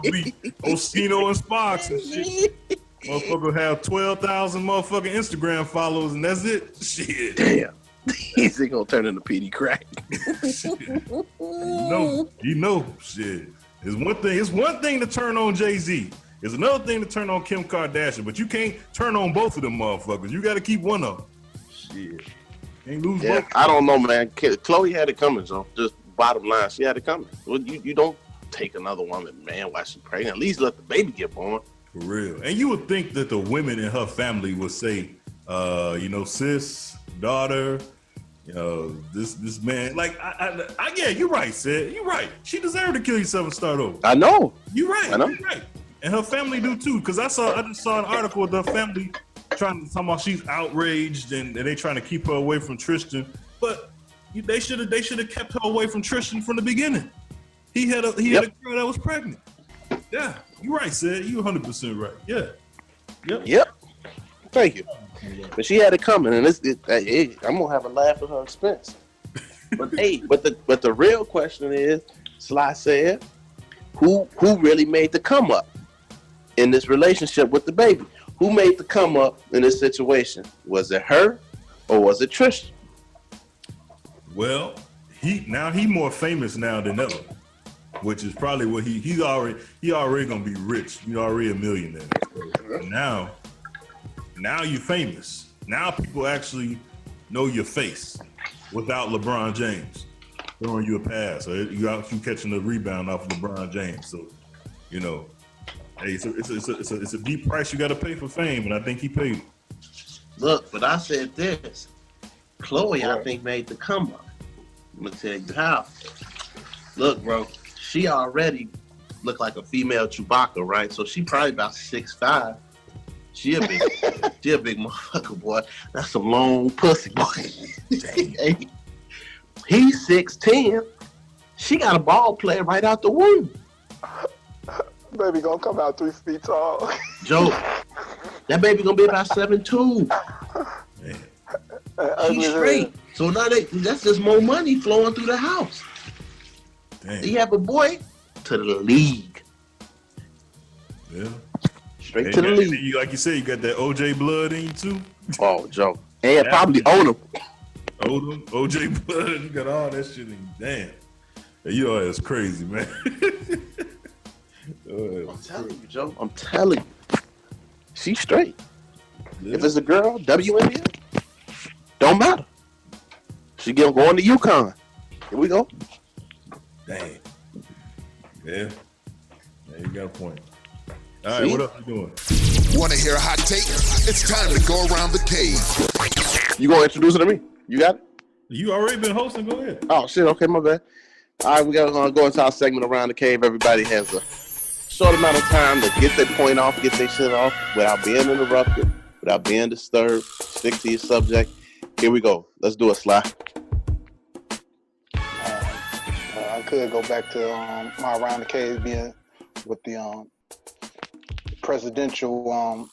be Orsino and Sparks and shit. Motherfucker have 12,000 motherfucking Instagram followers and that's it. Shit. Damn. He's gonna turn into Petey Crack. You know. Shit. It's one thing to turn on Jay-Z. It's another thing to turn on Kim Kardashian, but you can't turn on both of them motherfuckers. You got to keep one of them. Shit. Can't lose both. I don't know, man. Khloe had it coming, so just bottom line, she had it coming. Well, you don't take another woman, man, while she's pregnant. At least let the baby get born. For real. And you would think that the women in her family would say, sis, daughter, this man. Like, yeah, you're right, Ced. You're right. She deserved to kill herself and start over. I know. You're right. I know. You're right. And her family do too, because I just saw an article with her family trying to talk about she's outraged and they trying to keep her away from Tristian. But they should have kept her away from Tristian from the beginning. He had a girl that was pregnant. Yeah, you're right, Ced. You're 100% right. Yeah. Yep. Thank you. But she had it coming, and I'm gonna have a laugh at her expense. But but the real question is, Sly said, who really made the come up in this relationship with the baby? Who made the come up in this situation? Was it her or was it Tristian? Well, he more famous now than ever. which is probably what he already gonna be rich. He's already a millionaire. So now you're famous. Now people actually know your face without LeBron James throwing you a pass, or you catching the rebound off of LeBron James. So, you know, hey, it's a deep price you got to pay for fame, and I think he paid. Look, but I said this. Khloe, I think, made the come up. I'm gonna tell you how. Look, bro, she already looked like a female Chewbacca, right? So she probably about 6'5". She a big motherfucker, boy. That's some long pussy, boy. Hey, he's 6'10". She got a ball player right out the womb. Baby gonna come out 3 feet tall. Joe, that baby gonna be about 7'2". She's straight. So now that's just more money flowing through the house. Damn. You have a boy to the league. Yeah. Straight to the league. Like you said, you got that OJ blood in you too. Oh, Joe. And probably own him. OJ blood. You got all that shit in you. Damn. Hey, you know that's crazy, man. I'm telling you, Joe. I'm telling you. She's straight. Yeah. If it's a girl, WNBA, don't matter. She going to UConn. Here we go. Dang. Yeah. You got a point. All right, what else you doing? Want to hear a hot take? It's time to go around the cave. You gonna introduce it to me? You got it? You already been hosting. Go ahead. Oh shit. Okay, my bad. All right, we gotta go into our segment around the cave. Everybody has a short amount of time to get their point off, get their shit off without being interrupted, without being disturbed. Stick to your subject. Here we go. Let's do it, Sly. I could go back to my around the cave being with the presidential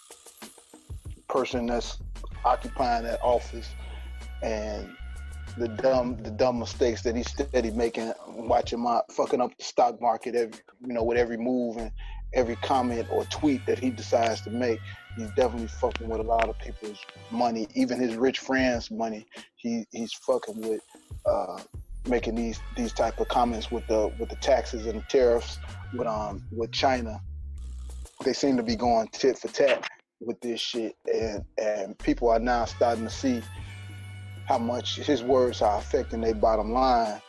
person that's occupying that office and the dumb mistakes that he's steady making, watching my fucking up the stock market with every move and every comment or tweet that he decides to make. He's definitely fucking with a lot of people's money, even his rich friends' money. He's fucking with making these type of comments with the taxes and the tariffs with China. They seem to be going tit for tat with this shit, and people are now starting to see how much his words are affecting their bottom line,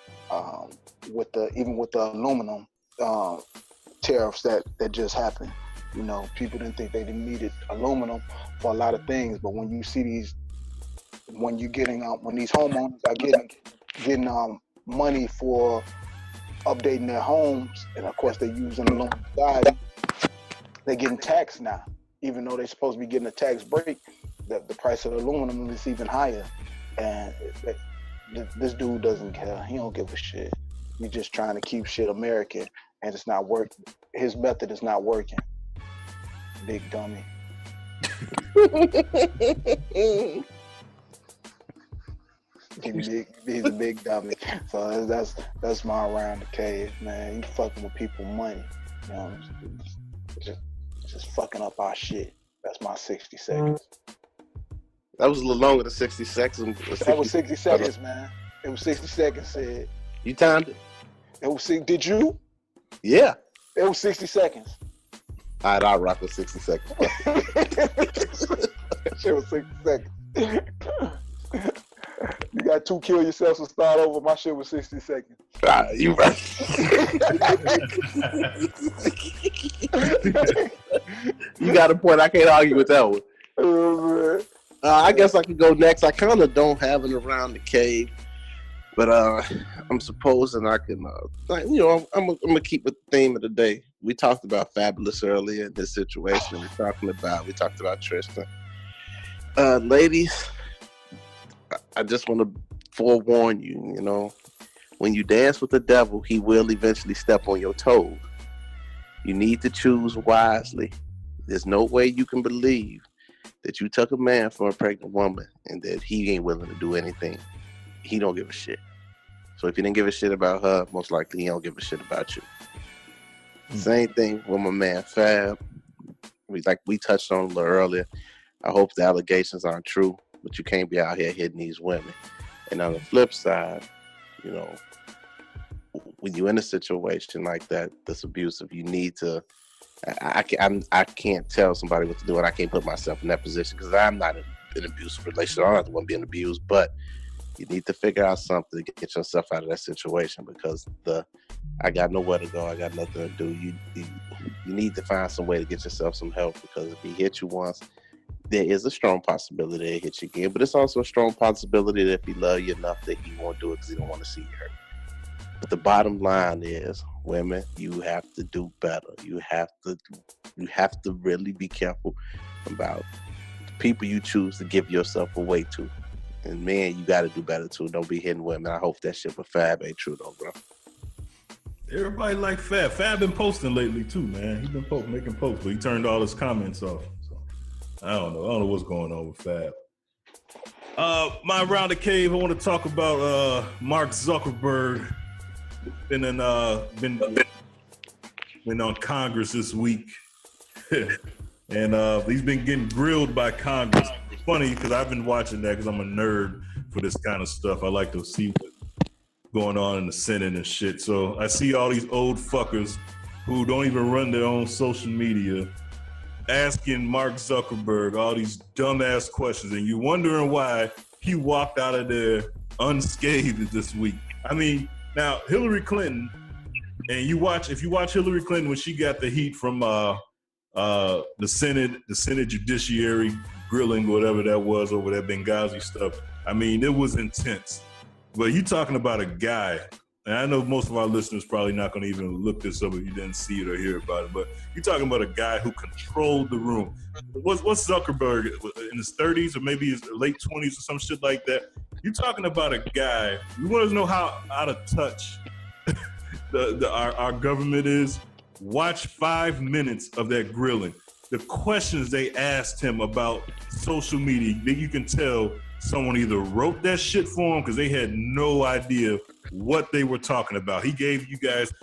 with the aluminum tariffs that just happened. You know, people didn't think they needed aluminum for a lot of things, but when you see when these homeowners are getting money for updating their homes, and of course they're using aluminum siding, they're getting taxed now, even though they're supposed to be getting a tax break. The price of aluminum is even higher, and this dude doesn't care. He don't give a shit. He's just trying to keep shit American, and it's not working. His method is not working. Big dummy. He's a big dummy. So that's my around the cave, man. He's fucking with people's money. You know, just fucking up our shit. That's my 60 seconds. That was a little longer than 60 seconds. That was 60 seconds, man. It was 60 seconds, Ced. You timed it? Did you? Yeah. It was 60 seconds. All right, I'll rock with 60 seconds. Shit was 60 seconds. You got 2 kill yourself and start over. My shit was 60 seconds. You right. You got a point. I can't argue with that one. I guess I could go next. I kind of don't have it around the cave, but I'm supposing I can. I'm gonna keep with the theme of the day. We talked about Fabulous earlier in this situation. We talked about Tristian. Ladies, I just want to forewarn you. You know, when you dance with the devil, he will eventually step on your toes. You need to choose wisely. There's no way you can believe that you took a man from a pregnant woman and that he ain't willing to do anything. He don't give a shit. So if you didn't give a shit about her, most likely he don't give a shit about you. Same thing with my man Fab. We touched on a little earlier. I hope the allegations aren't true, but you can't be out here hitting these women. And on the flip side, you know, when you're in a situation like that that's abusive, you need to. I can't tell somebody what to do, and I can't put myself in that position because I'm not in an abusive relationship. I'm not the one being abused, but you need to figure out something to get yourself out of that situation because I got nowhere to go. I got nothing to do. You need to find some way to get yourself some help because if he hit you once, there is a strong possibility he'll hit you again, but it's also a strong possibility that if he loves you enough that he won't do it because he don't want to see you hurt. But the bottom line is, women, you have to do better. You have to really be careful about the people you choose to give yourself away to. And man, you got to do better too. Don't be hitting women. I hope that shit with Fab ain't true though, bro. Everybody like Fab. Fab been posting lately too, man. He been making posts, but he turned all his comments off. So I don't know what's going on with Fab. My Around the Cave, I want to talk about Mark Zuckerberg. Been on Congress this week, and he's been getting grilled by Congress. It's funny because I've been watching that because I'm a nerd for this kind of stuff. I like to see what's going on in the Senate and shit. So I see all these old fuckers who don't even run their own social media asking Mark Zuckerberg all these dumbass questions, and you're wondering why he walked out of there unscathed this week. I mean. Now, Hillary Clinton, and if you watch Hillary Clinton when she got the heat from the Senate Judiciary grilling, whatever that was over that Benghazi stuff, I mean, it was intense. But you talking about a guy, and I know most of our listeners probably not going to even look this up if you didn't see it or hear about it, but you're talking about a guy who controlled the room. What's Zuckerberg, in his 30s or maybe his late 20s or some shit like that? You're talking about a guy, you want to know how out of touch our government is? Watch 5 minutes of that grilling. The questions they asked him about social media, you can tell someone either wrote that shit for him because they had no idea what they were talking about. He gave you guys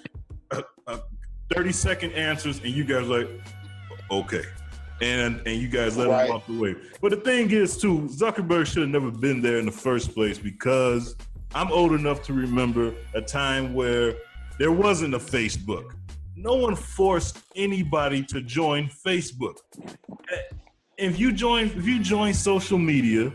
30-second answers, and you guys like, okay. And you guys let him walk away. But the thing is, too, Zuckerberg should have never been there in the first place because I'm old enough to remember a time where there wasn't a Facebook. No one forced anybody to join Facebook. If you join social media,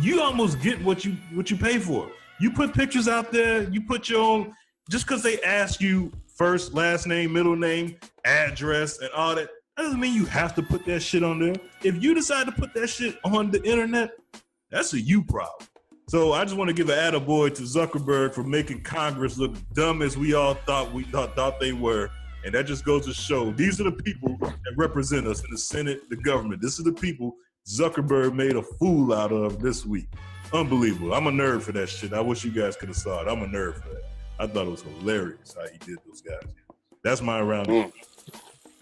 you almost get what you pay for. You put pictures out there, you put your own, just because they ask you first, last name, middle name, address, and all that doesn't mean you have to put that shit on there. If you decide to put that shit on the internet, that's a you problem. So I just want to give an attaboy to Zuckerberg for making Congress look dumb as we all thought they were. And that just goes to show these are the people that represent us in the Senate, the government. This is the people Zuckerberg made a fool out of this week. Unbelievable. I'm a nerd for that shit. I wish you guys could have saw it. I'm a nerd for that. I thought it was hilarious how he did those guys. That's my Around.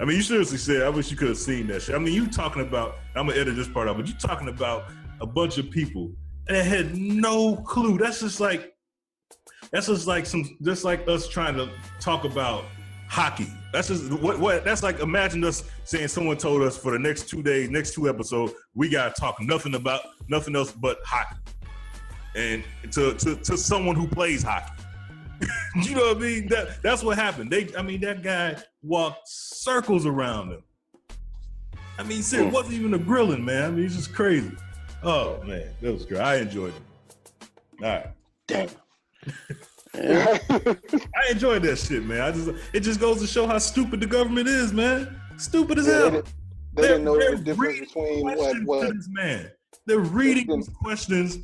I mean, you seriously said, I wish you could have seen that shit. I mean, you talking about, I'm going to edit this part out, but you talking about a bunch of people that had no clue. That's just like us trying to talk about hockey. That's just that's like, imagine us saying someone told us for the next 2 days, next 2 episodes, we got to talk nothing else but hockey. And to someone who plays hockey. You know what I mean? That's what happened. That guy walked circles around him. I mean, it wasn't even a grilling, man. I mean, it's just crazy. Oh man, that was great. I enjoyed it. All right. Damn. I enjoyed that shit, man. It just goes to show how stupid the government is, man. Stupid as hell. They didn't know the difference between what. This man. They're reading these questions,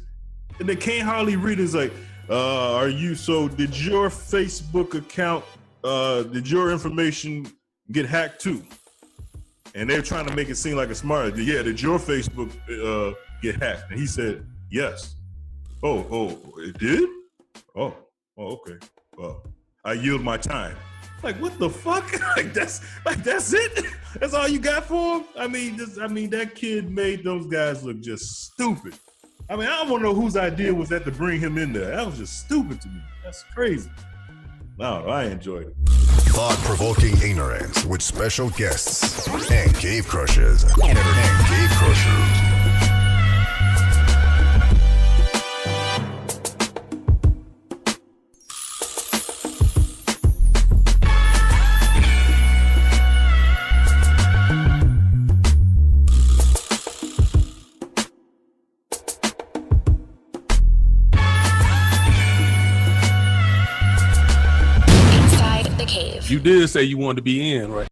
and they can't hardly read. It's like, did your Facebook account, did your information get hacked too? And they're trying to make it seem like it's smart. Yeah, did your Facebook get hacked? And he said, yes. Oh, it did? Oh, okay. Well, I yield my time. Like, what the fuck? That's it? That's all you got for him? I mean, that kid made those guys look just stupid. I mean, I don't want to know whose idea was that to bring him in there. That was just stupid to me. That's crazy. No, I enjoyed it. Thought-provoking ignorance with special guests and cave crushers. you did say you wanted to be in, right?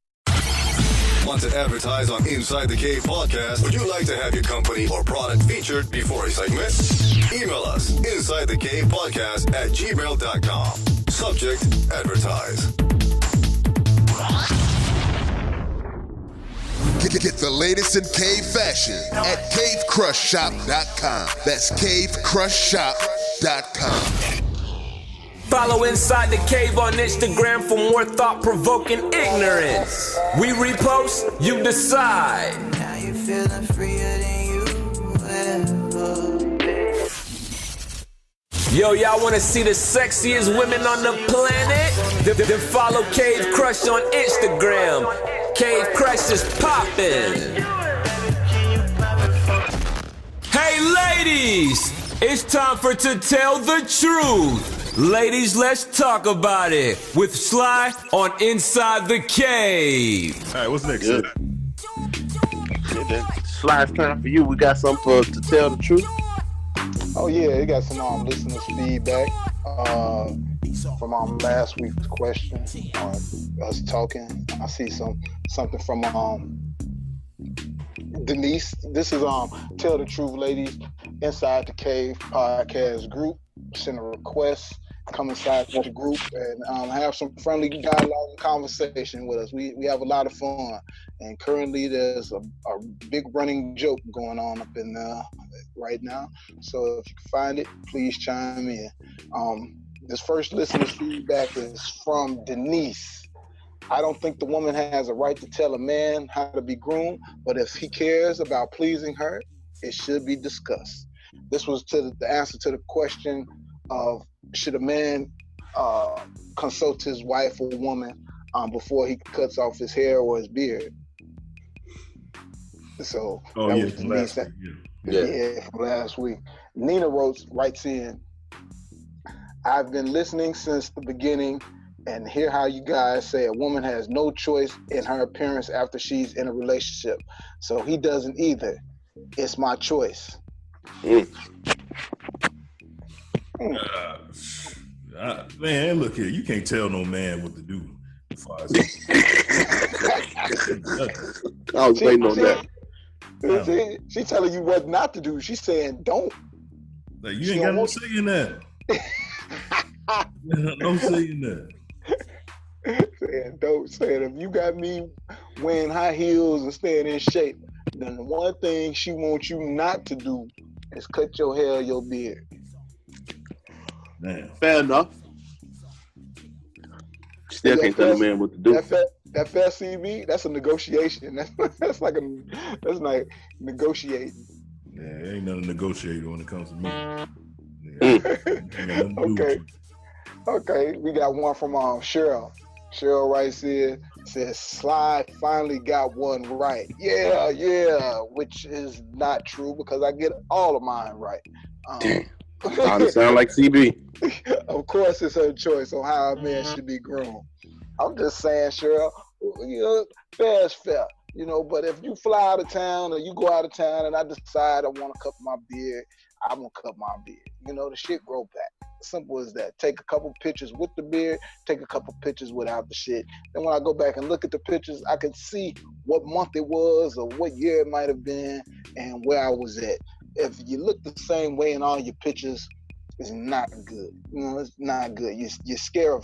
Want to advertise on Inside the Cave podcast? Would you like to have your company or product featured before a segment? Email us insidethecavepodcast@gmail.com. Subject, advertise. Get the latest in cave fashion at cavecrushshop.com. That's cavecrushshop.com. Follow Inside the Cave on Instagram for more thought-provoking ignorance. We repost, you decide. Now you feeling freer than you ever. Yo, y'all want to see the sexiest women on the planet? Then follow Cave Crush on Instagram. Cave Crush is poppin'. Hey, ladies, it's time for To Tell the Truth. Ladies, let's talk about it with Sly on Inside the Cave. All right, what's next? Sly, it's time for you. We got something to tell the truth. Oh yeah, you got some listeners' feedback from last week's question. Us talking. I see something from Denise. This is Tell the Truth, ladies. Inside the Cave podcast group. Send a request. Come inside the group and have some friendly dialogue and conversation with us. We have a lot of fun, and currently there's a big running joke going on up in there right now. So if you can find it, please chime in. This first listener's feedback is from Denise. I don't think the woman has a right to tell a man how to be groomed, but if he cares about pleasing her, it should be discussed. This was to the answer to the question of should a man consult his wife or woman before he cuts off his hair or his beard. So that was from last week. Yeah, from last week. Nina writes in, I've been listening since the beginning and hear how you guys say a woman has no choice in her appearance after she's in a relationship. So he doesn't either. It's my choice. Man, look here. You can't tell no man what to do. I was waiting on that. She telling you what not to do. She's saying don't. Like, you ain't got no say in that. No say in that. Saying don't. Saying if you got me wearing high heels and staying in shape, then the one thing she wants you not to do is cut your hair or your beard. Man. Fair enough. Still can't tell a man what to do. That fair CB, that's a negotiation. That's like negotiating. Yeah, ain't nothing to negotiate when it comes to me. Okay. We got one from Cheryl. Cheryl writes here, says Sly finally got one right. Yeah, which is not true because I get all of mine right. Damn. Sound like CB. Of course, it's her choice on how a man should be groomed. I'm just saying, Cheryl, fair is fair, but if you fly out of town or you go out of town and I decide I want to cut my beard, I'm going to cut my beard. The shit grow back. Simple as that. Take a couple pictures with the beard, take a couple pictures without the shit. Then when I go back and look at the pictures, I can see what month it was or what year it might have been and where I was at. If you look the same way in all your pictures, it's not good. It's not good. You're scared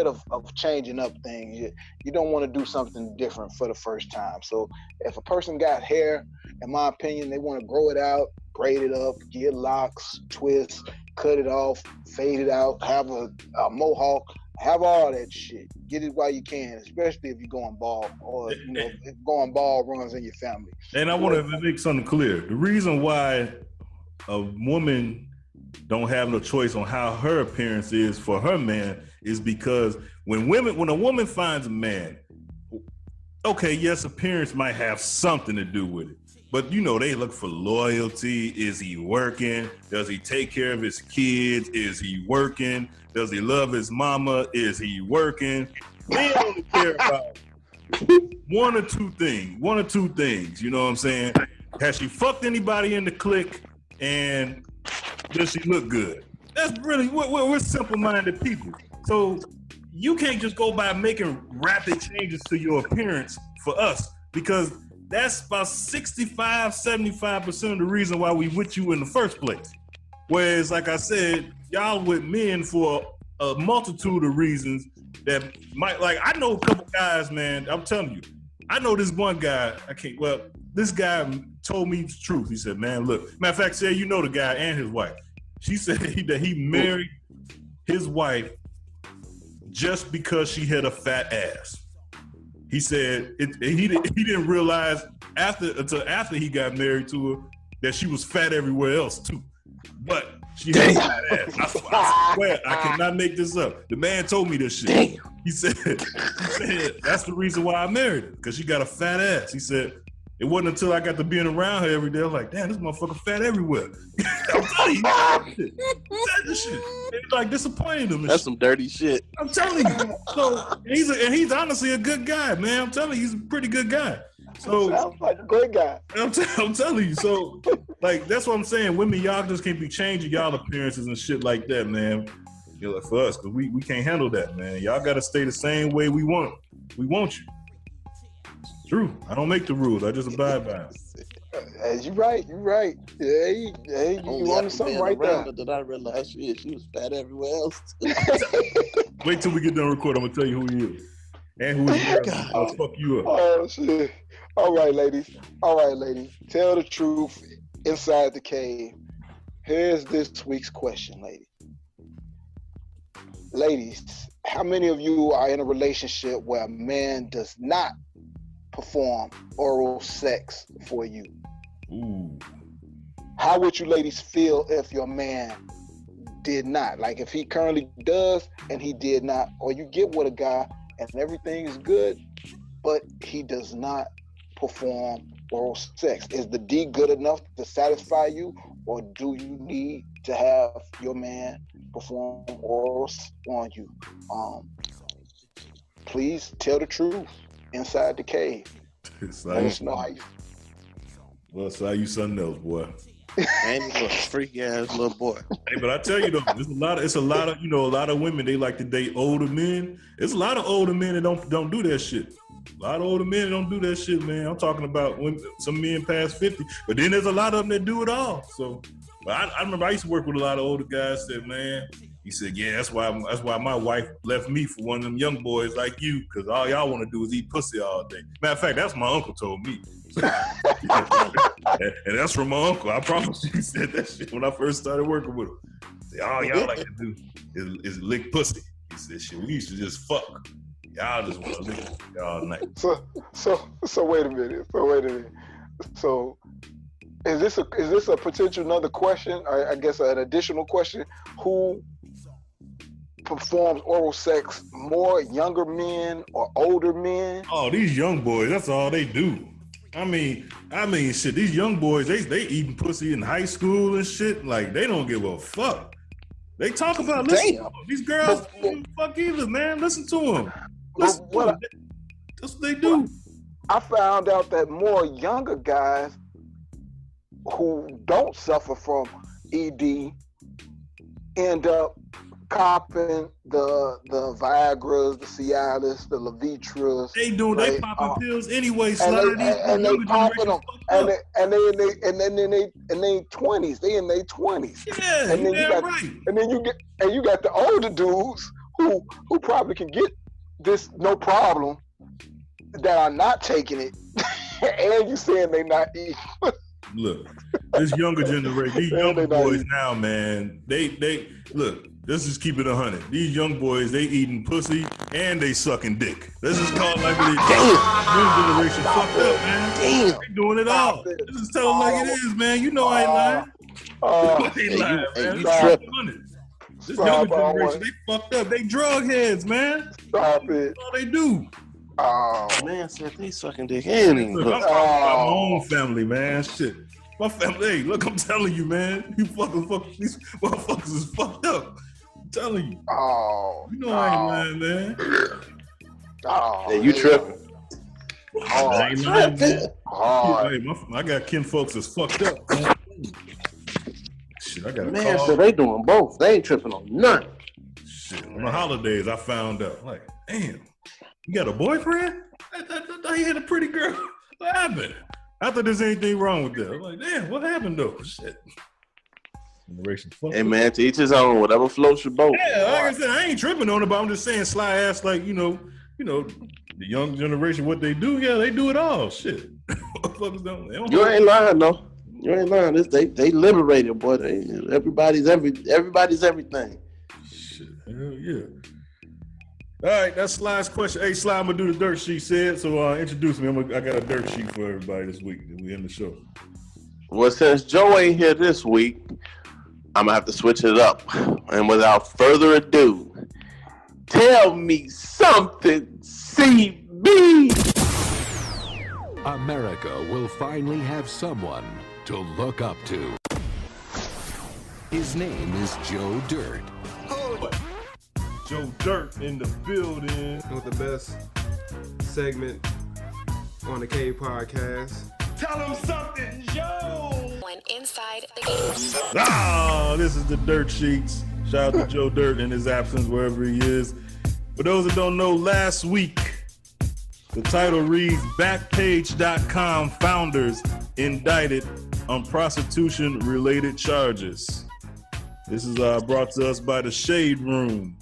of changing up things. You don't want to do something different for the first time. So if a person got hair, in my opinion, they want to grow it out, braid it up, get locks, twist, cut it off, fade it out, have a mohawk, have all that shit. Get it while you can, especially if you're going bald or if going bald runs in your family. And I want to make something clear. The reason why a woman don't have no choice on how her appearance is for her man is because when a woman finds a man, okay, yes, appearance might have something to do with it. But they look for loyalty. Is he working? Does he take care of his kids? Is he working? Does he love his mama? Is he working? Men only care about one or two things. You know what I'm saying? Has she fucked anybody in the clique? And does she look good? That's really, we're simple-minded people. So you can't just go by making rapid changes to your appearance for us, because that's about 65, 75% of the reason why we with you in the first place. Whereas, like I said, y'all with men for a multitude of reasons that might, like, I know a couple guys, man, I'm telling you, I know this one guy, this guy told me the truth. He said, man, look, matter of fact, said, you know the guy and his wife. She said that he married his wife just because she had a fat ass. He said he didn't realize until after he got married to her that she was fat everywhere else too. But she had a fat ass. I swear, I cannot make this up. The man told me this shit. Damn. He said that's the reason why I married her, because she got a fat ass. He said it wasn't until I got to being around her every day, I was like, damn, this motherfucker fat everywhere. I'm telling you, this shit. It's like disappointing him. That's some dirty shit. I'm telling you. So he's honestly a good guy, man. I'm telling you, he's a pretty good guy. So sounds like a great guy. I'm telling you. So like that's what I'm saying. Women, y'all just can't be changing y'all appearances and shit like that, man. You know, like for us, because we can't handle that, man. Y'all gotta stay the same way we want you. True. I don't make the rules. I just abide by them. You're right. Yeah, you on something right there. Did I realize she was fat everywhere else? Wait till we get done recording. I'm gonna tell you who he is and who he is. I'll fuck you up. Oh shit! All right, ladies. Tell the truth inside the cave. Here's this week's question, ladies. How many of you are in a relationship where a man does not perform oral sex for you? Ooh. How would you ladies feel if your man did not? Like if he currently does and he did not, or you get with a guy and everything is good, but he does not perform oral sex. Is the D good enough to satisfy you, or do you need to have your man perform oral on you? Please tell the truth inside the cave. Let us know how you. Well, it's how you something else, boy. Man, you a freaky ass little boy. Hey, but I tell you though, it's a lot of women, they like to date older men. There's a lot of older men that don't do that shit. A lot of older men don't do that shit, man. I'm talking about when some men past 50, but then there's a lot of them that do it all. So, but I remember I used to work with a lot of older guys. Said, man, he said, yeah, that's why my wife left me for one of them young boys like you, because all y'all want to do is eat pussy all day. Matter of fact, that's my uncle told me. And that's from my uncle. I promise you, he said that shit when I first started working with him. He said, all y'all like to do is lick pussy. He said, shit, we used to just fuck. Y'all just want to lick pussy all night. So wait a minute. So is this a potential another question? I guess an additional question. Who performs oral sex more, younger men or older men? Oh, these young boys, that's all they do. I mean, shit, these young boys, they eating pussy in high school and shit. Like, they don't give a fuck. They talk about, listen, these girls don't give a fuck either, man. Listen to them. That's what they do. I found out that more younger guys who don't suffer from ED end up copping the Viagras, the Cialis, the Levitras. They popping pills anyway, and they popping them, and they in their 20s. They in their 20s. Yeah, and then you got the older dudes who probably can get this no problem that are not taking it, and you saying they not eating. Look, this younger generation, these younger boys now, man, they look. Let's just keep it 100. These young boys, they eating pussy and they sucking dick. Let's just call it like it is. Young generation fucked up, man. Damn. They doing it all. Let's just tell them like it is, man. You know I ain't lying. I ain't lying, man. You tripping. This younger generation, they fucked up. They drug heads, man. Stop it. That's all they do. Oh, man said they sucking dick. I'm talking about my own family, man. Shit. My family, hey, look, I'm telling you, man. These motherfuckers is fucked up. I'm telling you. Oh. You know I ain't lying, man. Oh. Yeah, you tripping. I ain't lying, man. Hey, I got kin folks that's fucked up, man. Shit, I got a man, call. so they doing both. They ain't tripping on none. Shit, on the holidays, I found out. Like, damn, you got a boyfriend? I thought he had a pretty girl. What happened? I thought there's anything wrong with that. I'm like, damn, what happened though? Shit. Generation fuck. Hey man, to each his own. Whatever floats your boat. Yeah, like I said, I ain't tripping on it, but I'm just saying, sly ass, like you know, the young generation, what they do, yeah, they do it all. Shit. Motherfuckers don't. You ain't lying, though. You ain't lying. They liberated, boy. Everybody's everything. Shit, hell yeah. All right, that's Sly's question. Hey, Sly, I'm gonna do the dirt sheet. Said so. Introduce me. I got a dirt sheet for everybody this week. We in the show. Well, since Joe ain't here this week, I'm gonna have to switch it up. And without further ado, tell me something, CB. America will finally have someone to look up to. His name is Joe Dirt. Joe Dirt in the building. With the best segment on the K podcast. Tell him something, Joe. When inside the game. Ah, this is the Dirt Sheets. Shout out to Joe Dirt in his absence, wherever he is. For those that don't know, last week, the title reads, Backpage.com founders indicted on prostitution-related charges. This is brought to us by the Shade Room.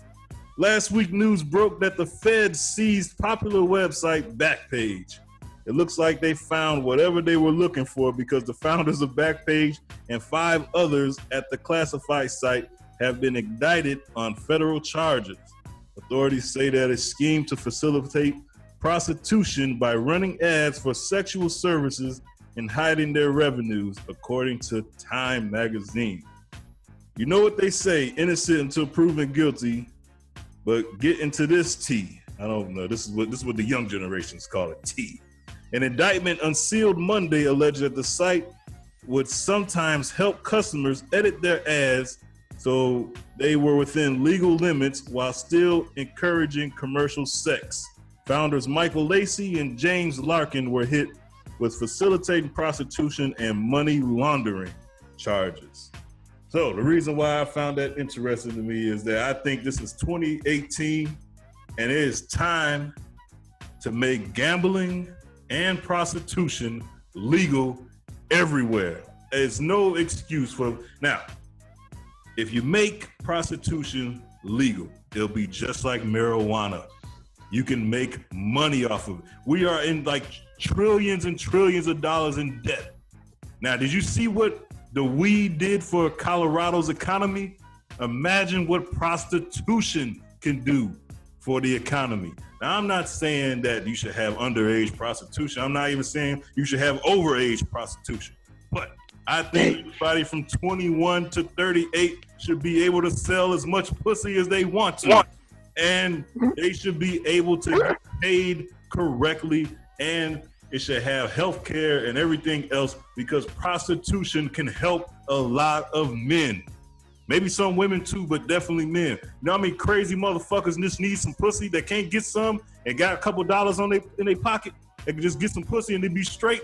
Last week, news broke that the feds seized popular website Backpage. It looks like they found whatever they were looking for because the founders of Backpage and 5 others at the classified site have been indicted on federal charges. Authorities say that a scheme to facilitate prostitution by running ads for sexual services and hiding their revenues, according to Time magazine. You know what they say, innocent until proven guilty, but get into this tea. I don't know, this is what the young generations call it, tea. An indictment unsealed Monday alleged that the site would sometimes help customers edit their ads so they were within legal limits while still encouraging commercial sex. Founders Michael Lacey and James Larkin were hit with facilitating prostitution and money laundering charges. So the reason why I found that interesting to me is that I think this is 2018 and it is time to make gambling and prostitution legal everywhere. There's no excuse for, now, if you make prostitution legal, it'll be just like marijuana. You can make money off of it. We are in like trillions and trillions of dollars in debt. Now, did you see what the weed did for Colorado's economy? Imagine what prostitution can do for the economy. Now, I'm not saying that you should have underage prostitution. I'm not even saying you should have overage prostitution. But I think everybody from 21 to 38 should be able to sell as much pussy as they want to. And they should be able to get paid correctly, and it should have health care and everything else, because prostitution can help a lot of men. Maybe some women too, but definitely men. You know how many crazy motherfuckers just need some pussy that can't get some and got a couple dollars in their pocket and can just get some pussy and they be straight?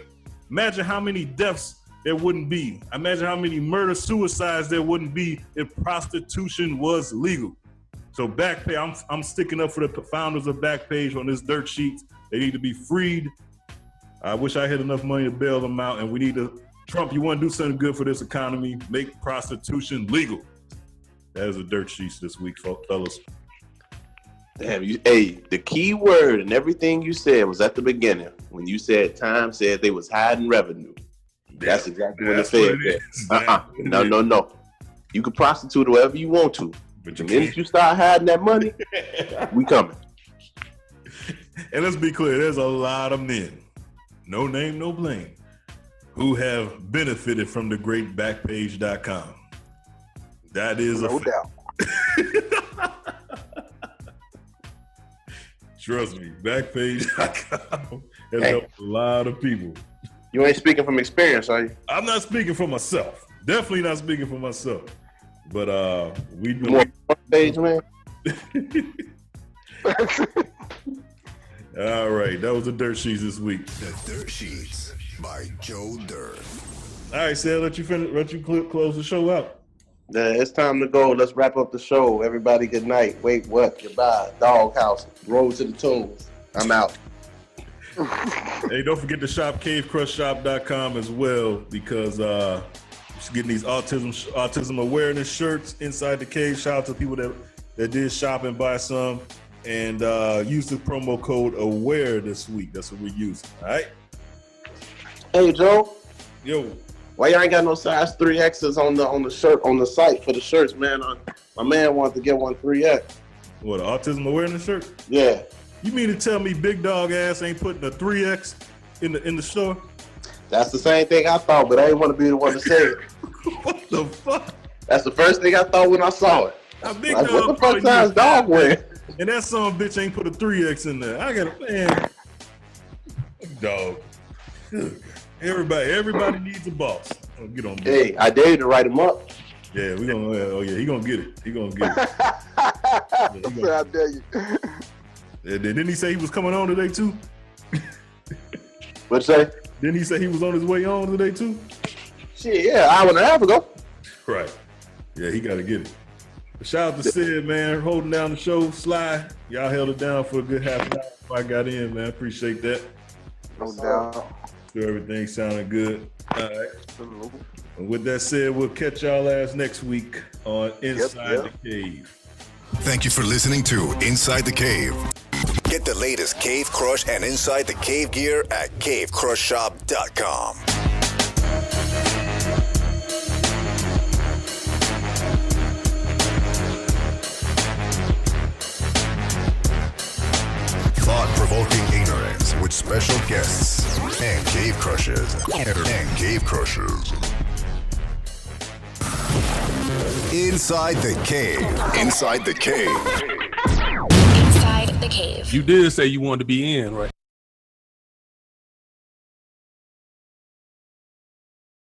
Imagine how many deaths there wouldn't be. Imagine how many murder-suicides there wouldn't be if prostitution was legal. So Backpage, I'm sticking up for the founders of Backpage on this dirt sheet. They need to be freed. I wish I had enough money to bail them out, and we need to, Trump, you want to do something good for this economy, make prostitution legal. That is a dirt sheet this week, fellas. Damn, the key word and everything you said was at the beginning when you said Time said they was hiding revenue. That's exactly what it said there. No. You can prostitute whoever you want to. But the minute you start hiding that money, we coming. And let's be clear, there's a lot of men, no name, no blame, who have benefited from the great Backpage.com. That is no doubt. Trust me, Backpage.com has helped a lot of people. You ain't speaking from experience, are you? I'm not speaking for myself. Definitely not speaking for myself. But we do more page, man. All right, that was the Dirt Sheets this week. The Dirt Sheets by Joe Dirt. All right, Sal, let you close the show out. Yeah, it's time to go. Let's wrap up the show. Everybody, good night. Wait, what? Goodbye. Doghouse. Road to the Tunes. I'm out. Hey, don't forget to shop cavecrushshop.com as well, because we're getting these autism awareness shirts inside the cave. Shout out to people that did shop and buy some, and use the promo code AWARE this week. That's what we're using. All right. Hey, Joe. Yo. Why y'all ain't got no size 3Xs on the shirt on the site for the shirts, man? My man wanted to get one 3X. What, an autism awareness shirt? Yeah. You mean to tell me big dog ass ain't putting a 3X in the store? That's the same thing I thought, but I didn't want to be the one to say it. What the fuck? That's the first thing I thought when I saw it. Big like, dog, what the fuck size dog wear? And that son bitch ain't put a 3X in there. I got a man. Dog. Everybody needs a boss. Get on. Hey, I dare you to write him up. Yeah, we gonna. Oh yeah, he gonna get it. He gonna get it. I dare you. Yeah, didn't he say he was coming on today too? What'd you say? Didn't he say he was on his way on today too? Shit, yeah, an hour and a half ago. Right. Yeah, he got to get it. But shout out to Ced, man, holding down the show. Sly, y'all held it down for a good half an hour before I got in, man. Appreciate that. No doubt. Sure, everything sounded good. All right. And with that said, we'll catch y'all ass next week on Inside the Cave. Thank you for listening to Inside the Cave. Get the latest Cave Crush and Inside the Cave gear at cavecrushshop.com. Thought-provoking ignorance with special guests and cave crushers. Inside the Cave. Inside the Cave. Inside the Cave. You did say you wanted to be in, right?